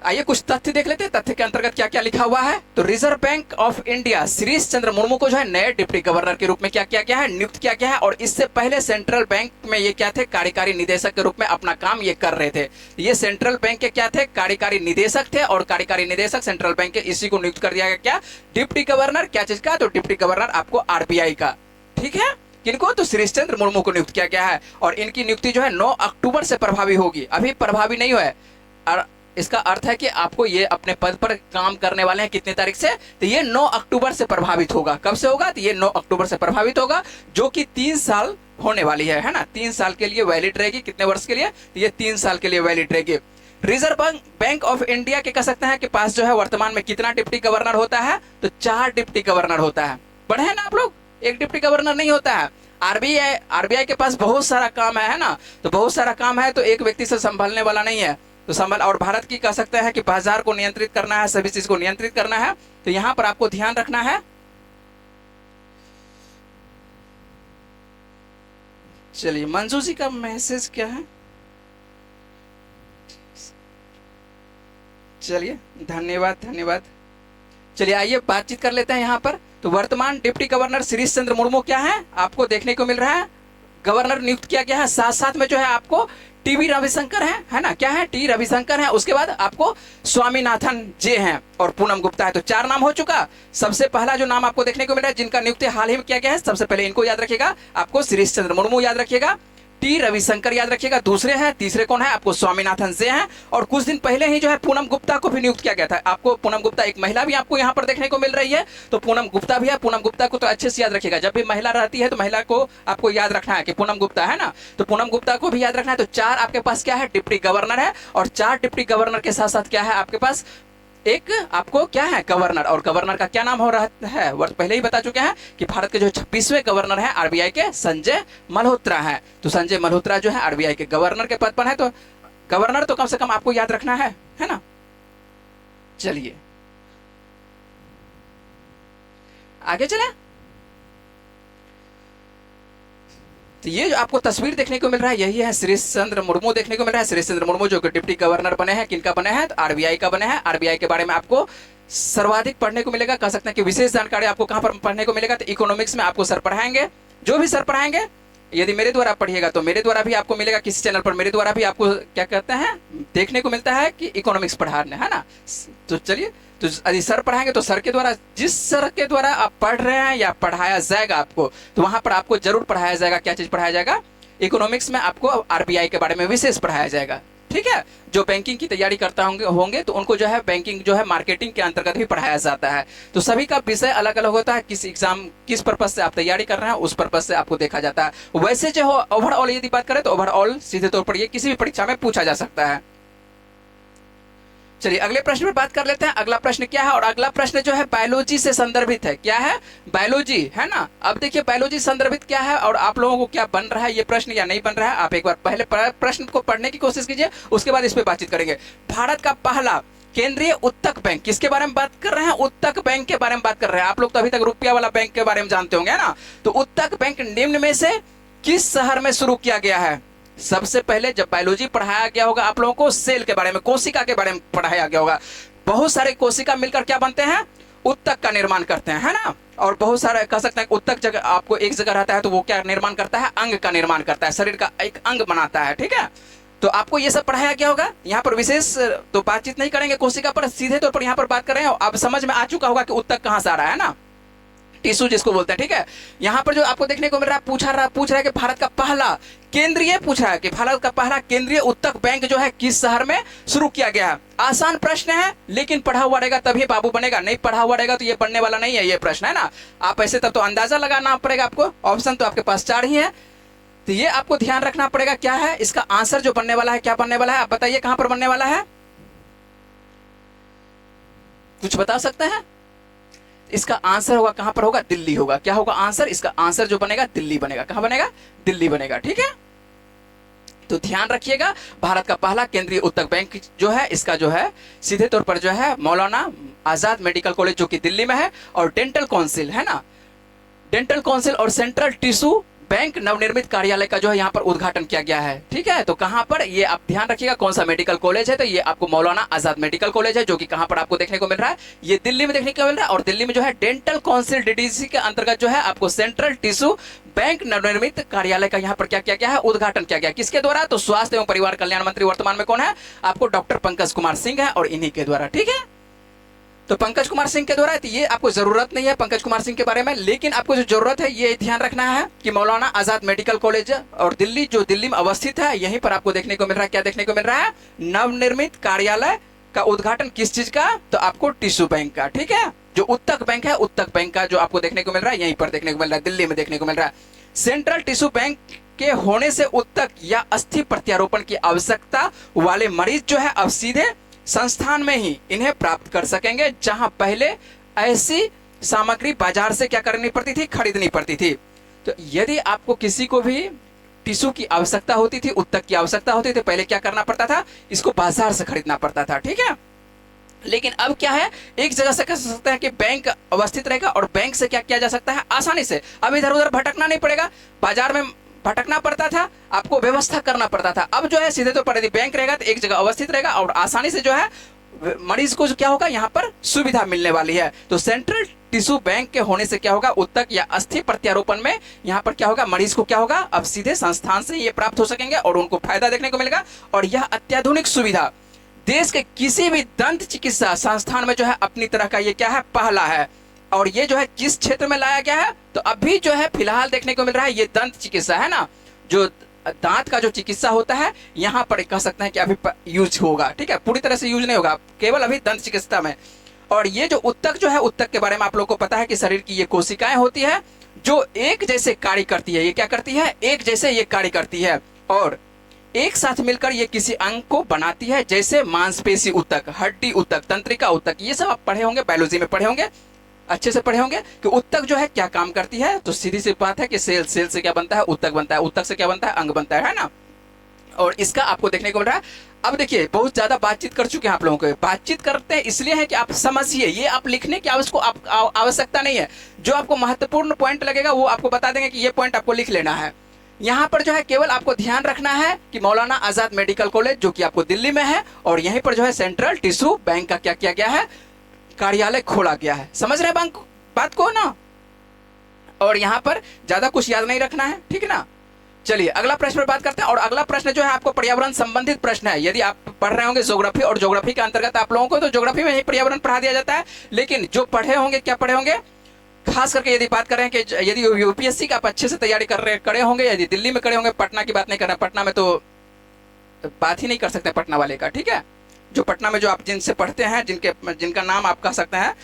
आइए कुछ तथ्य देख लेते हैं। तथ्य के अंतर्गत क्या क्या लिखा हुआ है। तो Reserve Bank of India Shrish Chandra Murmu को जो है नए डिप्टी गवर्नर के रूप में क्या किया गया है, नियुक्त किया गया है। और इससे पहले सेंट्रल बैंक में ये क्या थे, कार्यकारी निदेशक के रूप में अपना काम ये कर रहे थे। ये सेंट्रल बैंक के क्या थे, कार्यकारी निदेशक थे। और कार्यकारी निदेशक सेंट्रल बैंक के, इसी को नियुक्त कर दिया गया क्या, डिप्टी गवर्नर। क्या चीज का? तो डिप्टी गवर्नर आपको आरबीआई का। ठीक है, किनको? तो श्रीश चंद्र मुर्मू को नियुक्त किया गया है। और इनकी नियुक्ति जो है 9 अक्टूबर से प्रभावी होगी। अभी प्रभावी नहीं हुआ है। और इसका अर्थ है कि आपको ये अपने पद पर काम करने वाले हैं कितनी तारीख से, तो ये 9 अक्टूबर से प्रभावित होगा। कब से होगा? तो ये 9 अक्टूबर से प्रभावित होगा, जो कि 3 साल होने वाली है ना। 3 साल के लिए वैलिड रहेगी। कितने वर्ष के लिए? तो ये 3 साल के लिए वैलिड रहेगी। रिजर्व बैंक ऑफ इंडिया के कह सकते हैं कि पास जो है वर्तमान में कितना डिप्टी गवर्नर होता है, तो 4 डिप्टी गवर्नर होता है। पढ़े हैं ना आप लोग, एक डिप्टी गवर्नर नहीं होता है। आरबीआई के पास बहुत सारा काम है ना, तो बहुत सारा काम है, तो एक व्यक्ति से संभालने वाला नहीं है। तो संभाल, और भारत की कह सकते हैं कि बाजार को नियंत्रित करना है, सभी चीज को नियंत्रित करना है। तो यहां पर आपको ध्यान रखना है। चलिए, मंजू जी का मैसेज क्या है? चलिए, धन्यवाद धन्यवाद। चलिए आइए बातचीत कर लेते हैं यहाँ पर। तो वर्तमान डिप्टी गवर्नर श्रीश चंद्र मुर्मू क्या है आपको देखने को मिल रहा है, गवर्नर नियुक्त किया गया है। साथ साथ में जो है आपको टीवी रविशंकर है ना, क्या है, टी रविशंकर है। उसके बाद आपको स्वामीनाथन जे हैं और पूनम गुप्ता है। तो 4 नाम हो चुका। सबसे पहला जो नाम आपको देखने को मिल रहा है, जिनका नियुक्ति हाल ही में किया गया है, सबसे पहले इनको याद रखिएगा, आपको श्रीश चंद्र मुर्मू याद रखिएगा, टी रविशंकर याद रखिएगा। दूसरे हैं, तीसरे कौन है, आपको स्वामीनाथन से हैं। और कुछ दिन पहले ही जो है पूनम गुप्ता को भी नियुक्त किया गया था। आपको पूनम गुप्ता, एक महिला भी आपको यहाँ पर देखने को मिल रही है, तो पूनम गुप्ता भी है। पूनम गुप्ता को तो अच्छे से याद रखिएगा, जब भी महिला रहती है तो महिला को आपको याद रखना है कि पूनम गुप्ता है ना, तो पूनम गुप्ता को भी याद रखना है। तो 4 आपके पास क्या है, डिप्टी गवर्नर है। और 4 डिप्टी गवर्नर के साथ साथ क्या है आपके पास, एक आपको क्या है, गवर्नर। और गवर्नर का क्या नाम हो रहा है, वर्ष पहले ही बता चुके हैं कि भारत के जो 26वें गवर्नर हैं आरबीआई के, संजय मल्होत्रा हैं। तो संजय मल्होत्रा जो है आरबीआई के गवर्नर के पद पर है। तो गवर्नर तो कम से कम आपको याद रखना है ना। चलिए आगे चले। तो ये जो आपको तस्वीर देखने को मिल रहा है, यही है श्रीश चंद्र मुर्मू देखने को मिल रहा है। श्रीश चंद्र मुर्मू जो डिप्टी गवर्नर बने हैं, किनका बने हैं, तो आरबीआई का बने हैं। आरबीआई के बारे में आपको सर्वाधिक पढ़ने को मिलेगा, कह सकते हैं कि विशेष जानकारी आपको कहां पर पढ़ने को मिलेगा, तो इकोनॉमिक्स में आपको सर पढ़ाएंगे। जो भी सर पढ़ाएंगे, यदि मेरे द्वारा पढ़िएगा तो मेरे द्वारा भी आपको मिलेगा, किसी चैनल पर मेरे द्वारा भी आपको क्या कहते हैं देखने को मिलता है कि इकोनॉमिक्स पढ़ाने, है ना। तो चलिए, तो यदि सर पढ़ाएंगे तो सर के द्वारा, जिस सर के द्वारा आप पढ़ रहे हैं या पढ़ाया जाएगा आपको, तो वहां पर आपको जरूर पढ़ाया जाएगा। क्या चीज पढ़ाया जाएगा, इकोनॉमिक्स में आपको आरबीआई के बारे में विशेष पढ़ाया जाएगा। ठीक है, जो बैंकिंग की तैयारी करता होंगे तो उनको जो है बैंकिंग जो है मार्केटिंग के अंतर्गत भी पढ़ाया जाता है। तो सभी का विषय अलग अलग होता है, किस एग्जाम किस पर्पज से आप तैयारी कर रहे हैं उस पर्पज से आपको देखा जाता है। वैसे जो ओवरऑल यदि बात करें तो ओवरऑल सीधे तौर पर ये किसी भी परीक्षा में पूछा जा सकता है। चलिए अगले प्रश्न पर बात कर लेते हैं। अगला प्रश्न क्या है, और अगला प्रश्न जो है बायोलॉजी से संदर्भित है। क्या है, बायोलॉजी है ना। अब देखिए बायोलॉजी संदर्भित क्या है और आप लोगों को क्या बन रहा है ये प्रश्न या नहीं बन रहा है, आप एक बार पहले प्रश्न को पढ़ने की कोशिश कीजिए, उसके बाद इस पर बातचीत करेंगे। भारत का पहला केंद्रीय उत्तक बैंक, किसके बारे में बात कर रहे हैं, उत्तक बैंक के बारे में बात कर रहे हैं। आप लोग तो अभी तक रुपया वाला बैंक के बारे में जानते होंगे ना। तो उत्तक बैंक निम्न में से किस शहर में शुरू किया गया है। सबसे पहले जब बायोलॉजी पढ़ाया गया होगा आप लोगों को, सेल के बारे में, कोशिका के बारे में पढ़ाया गया होगा। बहुत सारे कोशिका मिलकर क्या बनते हैं, उत्तक का निर्माण करते हैं, है ना। और बहुत सारे कह सकते हैं उत्तक जगह आपको एक जगह रहता है तो वो क्या निर्माण करता है, अंग का निर्माण करता है, शरीर का एक अंग बनाता है। ठीक है, तो आपको ये सब पढ़ाया गया होगा। यहाँ पर विशेष तो बातचीत नहीं करेंगे कोशिका पर, सीधे तौर पर यहाँ पर बात कर रहे हैं। अब समझ में आ चुका होगा कि उत्तक कहाँ से आ रहा है ना, टिश्यू जिसको बोलते हैं। ठीक है, यहाँ पर जो आपको देखने को मिल रहा है, पूछ रहा है कि भारत का पहला केंद्रीय, पूछ रहा है कि भारत का पहला केंद्रीय उत्तक बैंक जो है किस शहर में शुरू किया गया है। आसान प्रश्न है, लेकिन पढ़ा हुआ रहेगा तभी बाबू बनेगा, नहीं पढ़ा हुआ रहेगा तो ये बनने वाला नहीं है ये प्रश्न, है ना। आप ऐसे तब तो अंदाजा लगाना पड़ेगा आपको, ऑप्शन तो आपके पास 4 ही है, तो ये आपको ध्यान रखना पड़ेगा। क्या है इसका आंसर जो बनने वाला है, क्या बनने वाला है, आप बताइए कहां पर बनने वाला है, कुछ बता सकते हैं। इसका आंसर होगा कहां पर होगा, दिल्ली होगा। क्या होगा आंसर, इसका आंसर जो बनेगा दिल्ली बनेगा। कहां बनेगा, दिल्ली बनेगा। ठीक है, तो ध्यान रखिएगा, भारत का पहला केंद्रीय उत्तक बैंक जो है, इसका जो है सीधे तौर पर जो है मौलाना आजाद मेडिकल कॉलेज जो कि दिल्ली में है, और डेंटल काउंसिल है ना, डेंटल काउंसिल और सेंट्रल टिश्यू बैंक नवनिर्मित कार्यालय का जो है यहाँ पर उद्घाटन किया गया है। ठीक है, तो कहाँ पर, ये आप ध्यान रखिएगा कौन सा मेडिकल कॉलेज है, तो ये आपको मौलाना आजाद मेडिकल कॉलेज है, जो कि कहाँ पर आपको देखने को मिल रहा है, ये दिल्ली में देखने को मिल रहा है। और दिल्ली में जो है डेंटल काउंसिल डीडीसी के अंतर्गत जो है आपको सेंट्रल टिश्यू बैंक नवनिर्मित कार्यालय का यहाँ पर क्या किया गया है, उद्घाटन किया गया। किसके द्वारा, तो स्वास्थ्य एवं परिवार कल्याण मंत्री वर्तमान में कौन है, आपको डॉक्टर पंकज कुमार सिंह है, और इन्हीं के द्वारा। ठीक है, तो पंकज कुमार सिंह के द्वारा, तो ये आपको जरूरत नहीं है पंकज कुमार सिंह के बारे में, लेकिन आपको जो जरूरत है ये ध्यान रखना है कि मौलाना आजाद मेडिकल कॉलेज और दिल्ली, जो दिल्ली में अवस्थित है, यहीं पर आपको देखने को मिल रहा है, क्या देखने को मिल रहा है, नवनिर्मित कार्यालय का उद्घाटन। किस चीज का, तो आपको टिश्यू बैंक का। ठीक है, जो उत्तक बैंक है, उत्तक बैंक का जो आपको देखने को मिल रहा है, यहीं पर देखने को मिल रहा है, दिल्ली में देखने को मिल रहा है। सेंट्रल टिश्यू बैंक के होने से उत्तक या अस्थि प्रत्यारोपण की आवश्यकता वाले मरीज जो है अब सीधे संस्थान में ही इन्हें प्राप्त कर सकेंगे, जहां पहले ऐसी सामग्री बाजार से क्या करनी पड़ती थी, खरीदनी पड़ती थी। तो यदि आपको किसी को भी टिश्यू की आवश्यकता होती थी, उत्तक की आवश्यकता होती थी, पहले क्या करना पड़ता था, इसको बाजार से खरीदना पड़ता था। ठीक है, लेकिन अब क्या है, एक जगह से कह सकते हैं कि बैंक अवस्थित रहेगा, और बैंक से क्या किया जा सकता है, आसानी से, अब इधर उधर भटकना नहीं पड़ेगा, बाजार में भटकना पड़ता था, आपको व्यवस्था करना पड़ता था। अब जो है सीधे तो पर बैंक रहेगा तो एक जगह अवस्थित रहेगा, और आसानी से जो है मरीज को क्या होगा, यहाँ पर सुविधा मिलने वाली है। तो सेंट्रल टिश्यू बैंक के होने से क्या होगा, उत्तक या अस्थि प्रत्यारोपण में यहाँ पर क्या होगा, मरीज को क्या होगा, अब सीधे संस्थान से ये प्राप्त हो सकेंगे, और उनको फायदा देखने को मिलेगा। और यह अत्याधुनिक सुविधा देश के किसी भी दंत चिकित्सा संस्थान में जो है अपनी तरह का ये क्या है, पहला है। और ये जो है किस क्षेत्र में लाया गया है, तो अभी जो है फिलहाल देखने को मिल रहा है, ये दंत चिकित्सा है ना, जो दांत का जो चिकित्सा होता है, यहाँ पर कह सकते हैं कि अभी यूज होगा। ठीक है, पूरी तरह से यूज नहीं होगा, केवल अभी दंत चिकित्सा में। और ये जो उत्तक जो है, उत्तक के बारे में आप लोगों को पता है कि शरीर की ये कोशिकाएं होती है जो एक जैसे कार्य करती है। ये क्या करती है, एक जैसे ये कार्य करती है, और एक साथ मिलकर ये किसी अंग को बनाती है, जैसे मांसपेशी उत्तक, हड्डी उत्तक, तंत्रिका उत्तक, ये सब आप पढ़े होंगे, बायोलॉजी में पढ़े होंगे, अच्छे से पढ़े होंगे कि उत्तक जो है क्या काम करती है। तो सीधी सी बात है कि सेल से क्या बनता है, उत्तक बनता है, उत्तक से क्या बनता है, अंग बनता है ना। और इसका आपको देखने को मिल रहा है। अब देखिए, बहुत ज्यादा बातचीत कर चुके हैं आप लोगों को, बातचीत करते हैं इसलिए है कि आप समझिए, ये आप लिखने की आवश्यकता नहीं है। जो आपको महत्वपूर्ण पॉइंट लगेगा वो आपको बता देंगे कि ये पॉइंट आपको लिख लेना है। यहाँ पर जो है केवल आपको ध्यान रखना है कि मौलाना आजाद मेडिकल कॉलेज जो कि आपको दिल्ली में है, और यहीं पर जो है सेंट्रल टिश्यू बैंक का क्या किया गया है, कार्यालय खोला गया है। समझ रहे हैं बात को ना, और यहाँ पर ज्यादा कुछ याद नहीं रखना है। ठीक है ना, चलिए अगला प्रश्न पर बात करते हैं। और अगला प्रश्न जो है आपको पर्यावरण संबंधित प्रश्न है। यदि आप पढ़ रहे होंगे ज्योग्राफी, और ज्योग्राफी के अंतर्गत आप लोगों को तो ज्योग्राफी में ही पर्यावरण पढ़ा दिया जाता है, लेकिन जो पढ़े होंगे, क्या पढ़े होंगे, खास करके यदि बात करें कि यदि यूपीएससी का आप अच्छे से तैयारी करे होंगे, यदि दिल्ली में करे होंगे, पटना की बात नहीं कर रहे, पटना में तो बात ही नहीं कर सकते पटना वाले का। ठीक है, जो पटना में जो आप जिनसे पढ़ते हैं, जिनका नाम आप कह सकते हैं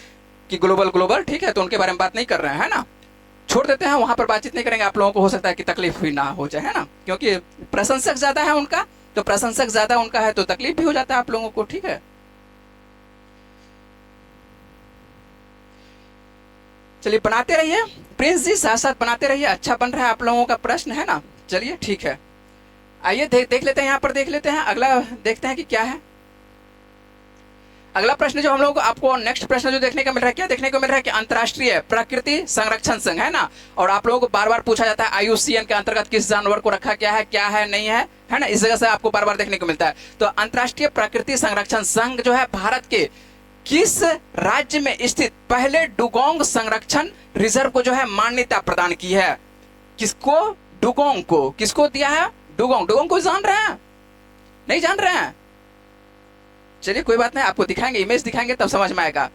कि ग्लोबल, ठीक है, तो उनके बारे में बात नहीं कर रहे हैं ना, छोड़ देते हैं, वहां पर बातचीत नहीं करेंगे। आप लोगों को हो सकता है कि तकलीफ भी ना हो जाए, है ना, क्योंकि प्रशंसक ज्यादा है उनका, तो प्रशंसक ज्यादा उनका है तो तकलीफ भी हो जाता है आप लोगों को। ठीक है, चलिए बनाते रहिए प्रिंस जी, साथ साथ बनाते रहिए, अच्छा बन रहा है आप लोगों का प्रश्न, है ना। चलिए ठीक है, आइए देख लेते हैं, यहाँ पर देख लेते हैं, अगला देखते हैं कि क्या है। अगला प्रश्न जो हम लोगों को, आपको नेक्स्ट प्रश्न जो देखने को मिल रहा है, क्या देखने को मिल रहा है कि अंतर्राष्ट्रीय प्रकृति संरक्षण संघ, है ना, और आप लोगों को बार बार पूछा जाता है IUCN के अंतर्गत किस जानवर को रखा गया है, क्या है, नहीं है ना, इस जगह से आपको बार बार देखने को मिलता है। तो अंतर्राष्ट्रीय प्रकृति संरक्षण संघ जो है भारत के किस राज्य में स्थित पहले डुगोंग संरक्षण रिजर्व को जो है मान्यता प्रदान की है। किसको, डुगोंग को, किसको दिया है, डुगोंग को जान रहे हैं, नहीं जान रहे हैं, चलिए कोई बात नहीं, आपको दिखाएंगे, इमेज दिखाएंगे तब समझ में आएगा।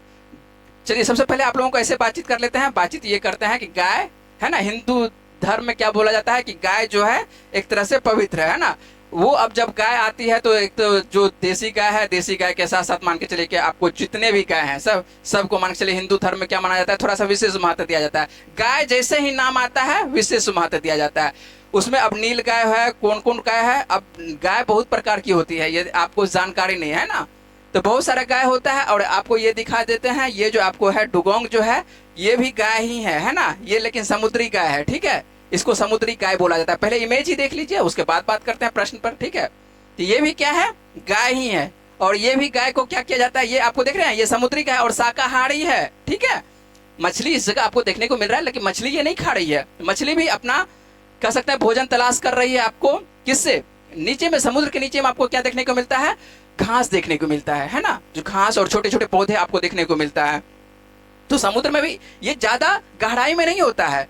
चलिए सबसे पहले आप लोगों को ऐसे बातचीत कर लेते हैं। बातचीत ये करते हैं कि गाय है ना, हिंदू धर्म में क्या बोला जाता है कि गाय जो है एक तरह से पवित्र है ना। वो अब जब गाय आती है तो एक तो जो देसी गाय है, देसी गाय के साथ साथ मान के चलिए कि आपको जितने भी गाय हैं सबको मान के चलिए, हिंदू धर्म में क्या माना जाता है, थोड़ा सा विशेष महत्व दिया जाता है। गाय जैसे ही नाम आता है विशेष महत्व दिया जाता है उसमें। अब नील गाय है, कौन कौन गाय है, अब गाय बहुत प्रकार की होती है, यदि आपको जानकारी नहीं है ना, तो बहुत सारा गाय होता है। और आपको ये दिखा देते हैं, ये जो आपको है डुगोंग जो है ये भी गाय ही है ना, ये लेकिन समुद्री गाय है। ठीक है, इसको समुद्री गाय बोला जाता है। पहले इमेज ही देख लीजिए, उसके बाद बात करते हैं प्रश्न पर, ठीक है। तो ये भी क्या है, गाय ही है, और ये भी गाय को क्या किया जाता है, ये आपको देख रहे हैं, ये समुद्री गाय और शाकाहारी है, ठीक है। मछली इस जगह आपको देखने को मिल रहा है, लेकिन मछली ये नहीं खा रही है, मछली भी अपना कह सकते हैं भोजन तलाश कर रही है। आपको किससे, नीचे में, समुद्र के नीचे में आपको क्या देखने को मिलता है, घास देखने को मिलता है ना, जो घास और छोटे छोटे पौधे आपको देखने को मिलता है। तो समुद्र में भी ये ज्यादा गहराई में नहीं होता है,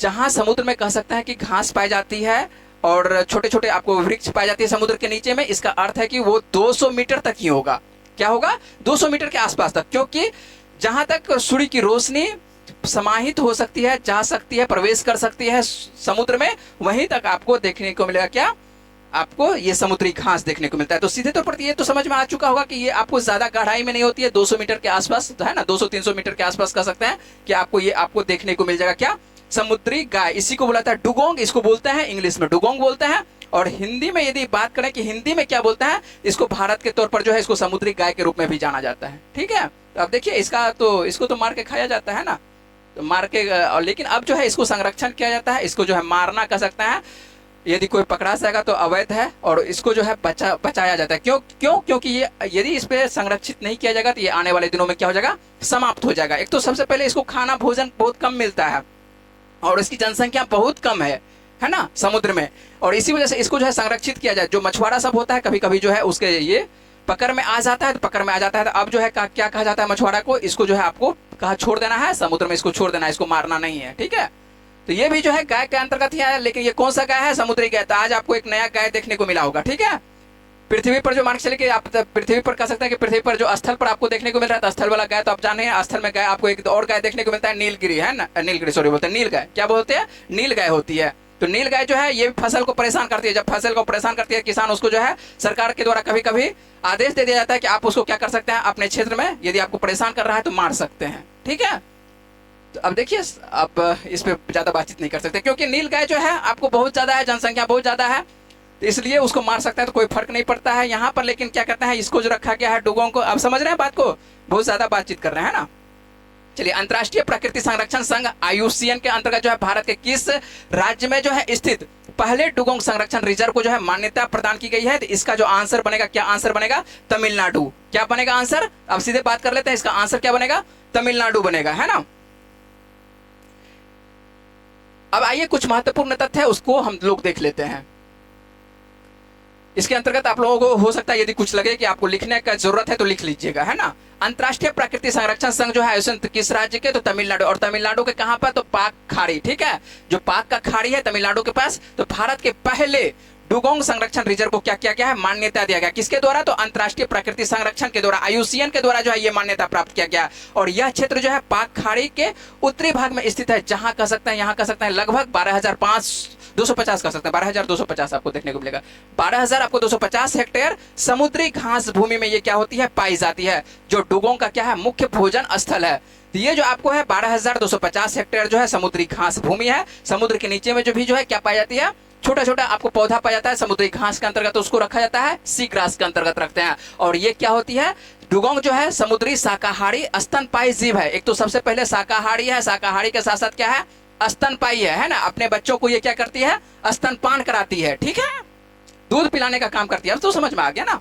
जहां समुद्र में कह सकते हैं कि घास पाई जाती है और छोटे छोटे आपको वृक्ष पाई जाती है समुद्र के नीचे में, इसका अर्थ है कि वो 200 मीटर तक ही होगा। क्या होगा, 200 मीटर के आसपास तक, क्योंकि जहां तक सूर्य की रोशनी समाहित हो सकती है, जा सकती है, प्रवेश कर सकती है समुद्र में, वहीं तक आपको देखने को मिलेगा क्या, आपको ये समुद्री घास देखने को मिलता है। तो सीधे तौर पर ये तो समझ में आ चुका होगा कि ये आपको ज्यादा गहराई में नहीं होती है, 200 मीटर के आसपास है ना, 200-300 मीटर के आसपास कह सकते हैं कि आपको ये आपको देखने को मिल जाएगा क्या, समुद्री गाय। इसी को बोला था डुगोंग, इसको बोलते हैं इंग्लिश में डुगोंग बोलते हैं, और हिंदी में यदि बात करें कि हिंदी में क्या बोलते हैं, इसको भारत के तौर पर जो है इसको समुद्री गाय के रूप में भी जाना जाता है, ठीक है। तो अब देखिए इसको तो मार के खाया जाता है ना, तो मार के, लेकिन अब जो है इसको संरक्षण किया जाता है, इसको जो है मारना कह सकते हैं, यदि कोई पकड़ा जाएगा तो अवैध है, और इसको जो है बचाया जाता है। क्योंकि ये यदि इस पे संरक्षित नहीं किया जाएगा तो ये आने वाले दिनों में क्या हो जाएगा, समाप्त हो जाएगा। एक तो सबसे पहले इसको खाना भोजन बहुत कम मिलता है, और इसकी जनसंख्या बहुत कम है ना समुद्र में, और इसी वजह से इसको जो है संरक्षित किया जाए। जो मछुआरा सब होता है, कभी कभी जो है उसके ये पकड़ में आ जाता है, तो पकड़ में आ जाता है, तो अब जो है क्या कहा जाता है मछुआरा को, इसको जो है आपको कहा छोड़ देना है समुद्र में, इसको छोड़ देना है, इसको मारना नहीं है, ठीक है। तो ये भी जो है गाय के अंतर्गत ही आया, लेकिन ये कौन सा गाय है, समुद्री गाय। तो आज आपको एक नया गाय देखने को मिला होगा, ठीक है। पृथ्वी पर जो मान के चले कि आप पृथ्वी पर कह सकते हैं कि पृथ्वी पर जो स्थल पर आपको देखने को मिल रहा है, तो स्थल वाला गाय तो आप जाने हैं, स्थल में गाय आपको एक और गाय देखने को मिलता है, नीलगिरी है ना, नीलगिरी सॉरी बोलते हैं, नील गाय, क्या बोलते हैं, नील गाय होती है। तो नील गाय जो है ये फसल को परेशान करती है, जब फसल को परेशान करती है किसान उसको जो है सरकार के द्वारा कभी कभी आदेश दे दिया जाता है कि आप उसको क्या कर सकते हैं, अपने क्षेत्र में यदि आपको परेशान कर रहा है तो मार सकते हैं, ठीक है। तो अब देखिए, अब इस पे ज्यादा बातचीत नहीं कर सकते, क्योंकि नील गाय जो है आपको बहुत ज्यादा है, जनसंख्या बहुत ज्यादा है, तो इसलिए उसको मार सकता है, तो कोई फर्क नहीं पड़ता है यहाँ पर। लेकिन क्या कहते हैं, इसको जो रखा गया है डुगोंग को, अब समझ रहे हैं बात को, बहुत ज्यादा बातचीत कर रहे हैं ना। चलिए, अंतर्राष्ट्रीय प्रकृति संरक्षण संघ IUCN के अंतर्गत जो है भारत के किस राज्य में जो है स्थित पहले डुगोंग संरक्षण रिजर्व को जो है मान्यता प्रदान की गई है, तो इसका जो आंसर बनेगा, क्या आंसर बनेगा, तमिलनाडु। क्या बनेगा आंसर, अब सीधे बात कर लेते हैं, इसका आंसर क्या बनेगा, तमिलनाडु बनेगा, है ना। अब आइए कुछ महत्वपूर्ण तथ्य है उसको हम लोग देख लेते हैं। इसके अंतर्गत आप लोगों को हो सकता है यदि कुछ लगे कि आपको लिखने का जरूरत है तो लिख लीजिएगा, है ना। अंतर्राष्ट्रीय प्राकृतिक संरक्षण संघ जो है आयोजन किस राज्य के, तो तमिलनाडु, और तमिलनाडु के कहां पर, तो पाक खाड़ी, ठीक है, जो पाक का खाड़ी है तमिलनाडु के पास। तो भारत के पहले डुगोंग संरक्षण रिजर्व को क्या किया गया है, मान्यता दिया गया, किसके द्वारा, तो अंतर्राष्ट्रीय प्राकृतिक संरक्षण के द्वारा, IUCN के द्वारा जो है ये मान्यता प्राप्त किया गया। और यह क्षेत्र जो है पाक खाड़ी के उत्तरी भाग में स्थित है, जहां कह सकते हैं, यहाँ कह सकते हैं लगभग 12,250 कह सकते हैं, 12,250 आपको देखने को मिलेगा, 12,250 हेक्टेयर समुद्री घास भूमि में ये क्या होती है, पाई जाती है, जो डुगोंग का क्या है, मुख्य भोजन स्थल है। तो ये जो आपको है 12,250 हेक्टेयर जो है समुद्री घास भूमि है। समुद्र के नीचे में जो भी जो है क्या पाई जाती है, छोटा छोटा आपको पौधा पाया जाता है समुद्री घास के अंतर्गत, उसको रखा जाता है सी ग्रास के अंतर्गत रखते हैं। और ये क्या होती है, डुगोंग जो है समुद्री शाकाहारी स्तनपायी जीव है। एक तो सबसे पहले शाकाहारी है, शाकाहारी के साथ साथ क्या है, स्तनपायी है ना। अपने बच्चों को ये क्या करती है, स्तनपान कराती है, ठीक है, दूध पिलाने का काम करती है। अब तो समझ में आ गया ना।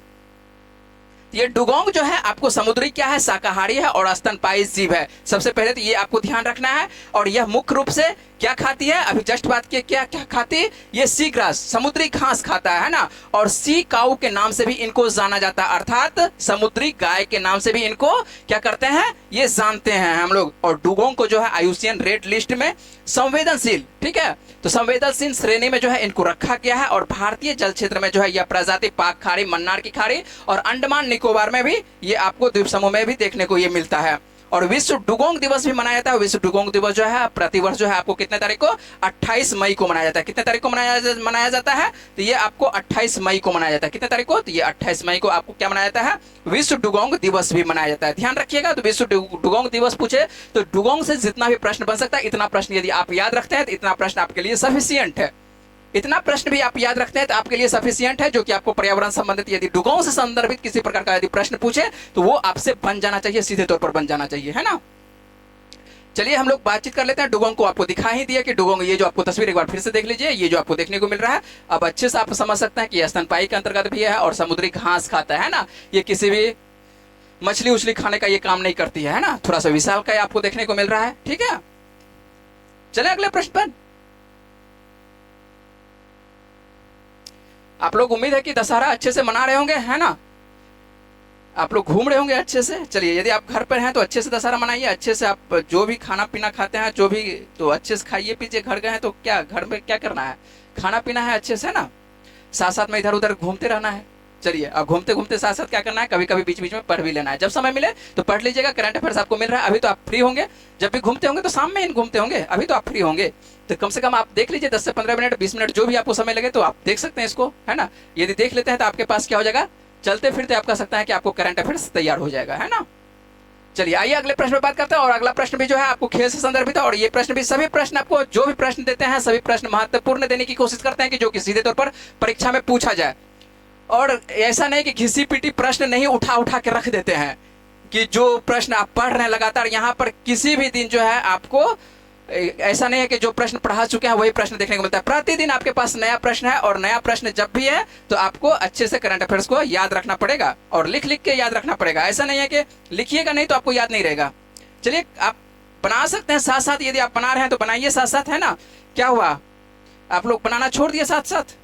ये डुगोंग जो है आपको समुद्री क्या है, शाकाहारी है और स्तनपायी जीव है। सबसे पहले तो ये आपको ध्यान रखना है। और यह मुख्य रूप से क्या खाती है, अभी जस्ट बात की, क्या क्या खाती है, ये सी ग्रास समुद्री घास खाता है ना। और सी काऊ के नाम से भी इनको जाना जाता है, अर्थात समुद्री गाय के नाम से भी इनको क्या करते हैं, ये जानते हैं हम लोग। और डुगोंग को जो है IUCN रेड लिस्ट में संवेदनशील, ठीक है, तो संवेदनशील श्रेणी में जो है इनको रखा गया है। और भारतीय जल क्षेत्र में जो है यह प्रजाति पाक खाड़ी, मन्नार की खाड़ी और अंडमान निकोबार में भी ये आपको द्वीप समूह में भी देखने को ये मिलता है। और विश्व डुगोंग दिवस भी मनाया जाता है। विश्व डुगोंग दिवस जो है प्रतिवर्ष जो है आपको कितने तारीख को, 28 मई को मनाया जाता है। कितने तारीख को मनाया जाता है, तो ये आपको 28 मई को मनाया जाता है। कितने तारीख को, तो ये 28 मई को आपको क्या मनाया जाता है, विश्व डुगोंग दिवस भी मनाया जाता है। ध्यान रखिएगा। तो विश्व डुगोंग दिवस पूछे तो डुगोंग से जितना भी प्रश्न बन सकता है, इतना प्रश्न यदि आप याद रखते हैं तो इतना प्रश्न आपके लिए सफिशियंट है। इतना प्रश्न भी आप याद रखते हैं तो आपके लिए सफिशियंट है, जो कि आपको पर्यावरण संबंधित यदि डुगोंग से संदर्भित किसी प्रकार का यदि प्रश्न पूछे तो वो आपसे बन जाना चाहिए, सीधे तौर पर बन जाना चाहिए, है ना। चलिए हम लोग बातचीत कर लेते हैं। डुगोंग को आपको दिखा ही दिया कि डुगोंग, ये जो आपको तस्वीर एक बार फिर से देख लीजिए, ये जो आपको देखने को मिल रहा है, अब अच्छे से आप समझ सकते हैं कि स्तनपायी के अंतर्गत भी है और समुद्री घास खाता है ना। ये किसी भी मछली उछली खाने का ये काम नहीं करती है ना। थोड़ा सा विशाल का आपको देखने को मिल रहा है, ठीक है। चले अगले प्रश्न पर। आप लोग उम्मीद है कि दशहरा अच्छे से मना रहे होंगे, है ना। आप लोग घूम रहे होंगे अच्छे से। चलिए यदि आप घर पर हैं तो अच्छे से दशहरा मनाइए, अच्छे से आप जो भी खाना पीना खाते हैं जो भी, तो अच्छे से खाइए पीजिए। घर गए हैं तो क्या घर में क्या करना है, खाना पीना है अच्छे से ना, साथ साथ में इधर उधर घूमते रहना है। चलिए अब घूमते घूमते साथ साथ क्या करना है, कभी कभी बीच बीच में पढ़ भी लेना है। जब समय मिले तो पढ़ लीजिएगा। करंट अफेयर्स आपको मिल रहा है, अभी तो आप फ्री होंगे। जब भी घूमते होंगे तो शाम में ही घूमते होंगे, अभी तो आप फ्री होंगे, तो कम से कम आप देख लीजिए 10 से 15 मिनट 20 मिनट जो भी आपको समय लगे तो आप देख सकते हैं इसको, है ना। यदि देख लेते हैं तो आपके पास क्या हो जाएगा, चलते फिरते आप कह सकते हैं कि आपको करंट अफेयर्स तैयार हो जाएगा, है ना। चलिए आइए अगले प्रश्न पर बात करते हैं। और अगला प्रश्न भी जो है आपको खेल से संदर्भित है। और ये प्रश्न भी, सभी प्रश्न आपको जो भी प्रश्न देते हैं सभी प्रश्न महत्वपूर्ण देने की कोशिश करते हैं कि जो कि सीधे तौर पर परीक्षा में पूछा जाए। और ऐसा नहीं कि घिसी पीटी प्रश्न नहीं उठा उठा के रख देते हैं कि जो प्रश्न आप पढ़ रहे हैं लगातार, यहाँ पर किसी भी दिन जो है आपको ऐसा नहीं है कि जो प्रश्न पढ़ा चुके हैं वही प्रश्न देखने को मिलता है। प्रतिदिन आपके पास नया प्रश्न है, और नया प्रश्न जब भी है तो आपको अच्छे से करंट अफेयर्स को याद रखना पड़ेगा और लिख लिख के याद रखना पड़ेगा। ऐसा नहीं है कि लिखिएगा नहीं तो आपको याद नहीं रहेगा। चलिए आप बना सकते हैं साथ साथ, यदि आप बना रहे हैं तो बनाइए साथ साथ, है ना। क्या हुआ, आप लोग बनाना छोड़ दिए साथ साथ।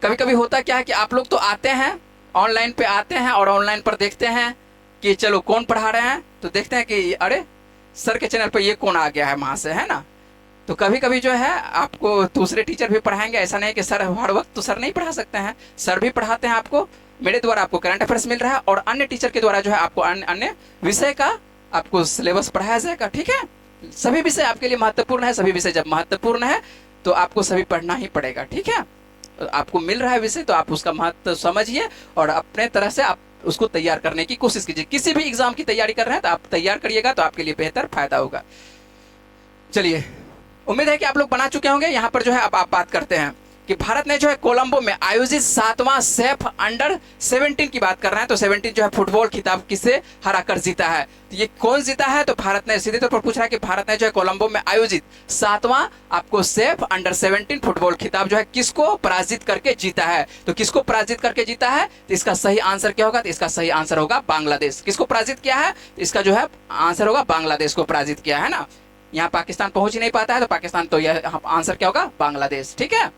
कभी कभी होता क्या है कि आप लोग तो आते हैं ऑनलाइन पे, आते हैं और ऑनलाइन पर देखते हैं कि चलो कौन पढ़ा रहे हैं, तो देखते हैं कि अरे सर के चैनल पर ये कौन आ गया है वहाँ से, है ना। तो कभी कभी जो है आपको दूसरे टीचर भी पढ़ाएंगे। ऐसा नहीं कि सर हर वक्त तो सर नहीं पढ़ा सकते हैं, सर भी पढ़ाते हैं आपको। मेरे द्वारा आपको करंट अफेयर्स मिल रहा है और अन्य टीचर के द्वारा जो है आपको अन्य विषय का आपको सिलेबस पढ़ाया जाएगा, ठीक है। सभी विषय आपके लिए महत्वपूर्ण है, सभी विषय जब महत्वपूर्ण है तो आपको सभी पढ़ना ही पड़ेगा, ठीक है। आपको मिल रहा है विषय तो आप उसका महत्व समझिए और अपने तरह से आप उसको तैयार करने की कोशिश कीजिए। किसी भी एग्जाम की तैयारी कर रहे हैं तो आप तैयार करिएगा तो आपके लिए बेहतर फायदा होगा। चलिए उम्मीद है कि आप लोग बना चुके होंगे। यहाँ पर जो है अब आप बात करते हैं कि भारत ने जो है कोलंबो में आयोजित 7वां सेफ अंडर 17 की बात कर रहे हैं। तो 17 जो है फुटबॉल खिताब किसे हराकर जीता है, तो ये कौन जीता है, तो भारत ने, सीधे तौर पर पूछ रहा है कि भारत ने जो है कोलंबो में आयोजित 7वां आपको सेफ अंडर 17 फुटबॉल खिताब जो है किसको पराजित करके जीता है। तो किसको पराजित करके जीता है, तो इसका सही आंसर क्या होगा, तो इसका सही आंसर होगा बांग्लादेश। किसको पराजित किया है, तो इसका जो है आंसर होगा बांग्लादेश को पराजित किया है ना। यहाँ पाकिस्तान पहुंच ही नहीं पाता है तो पाकिस्तान, तो यह आंसर क्या होगा, बांग्लादेश, ठीक है।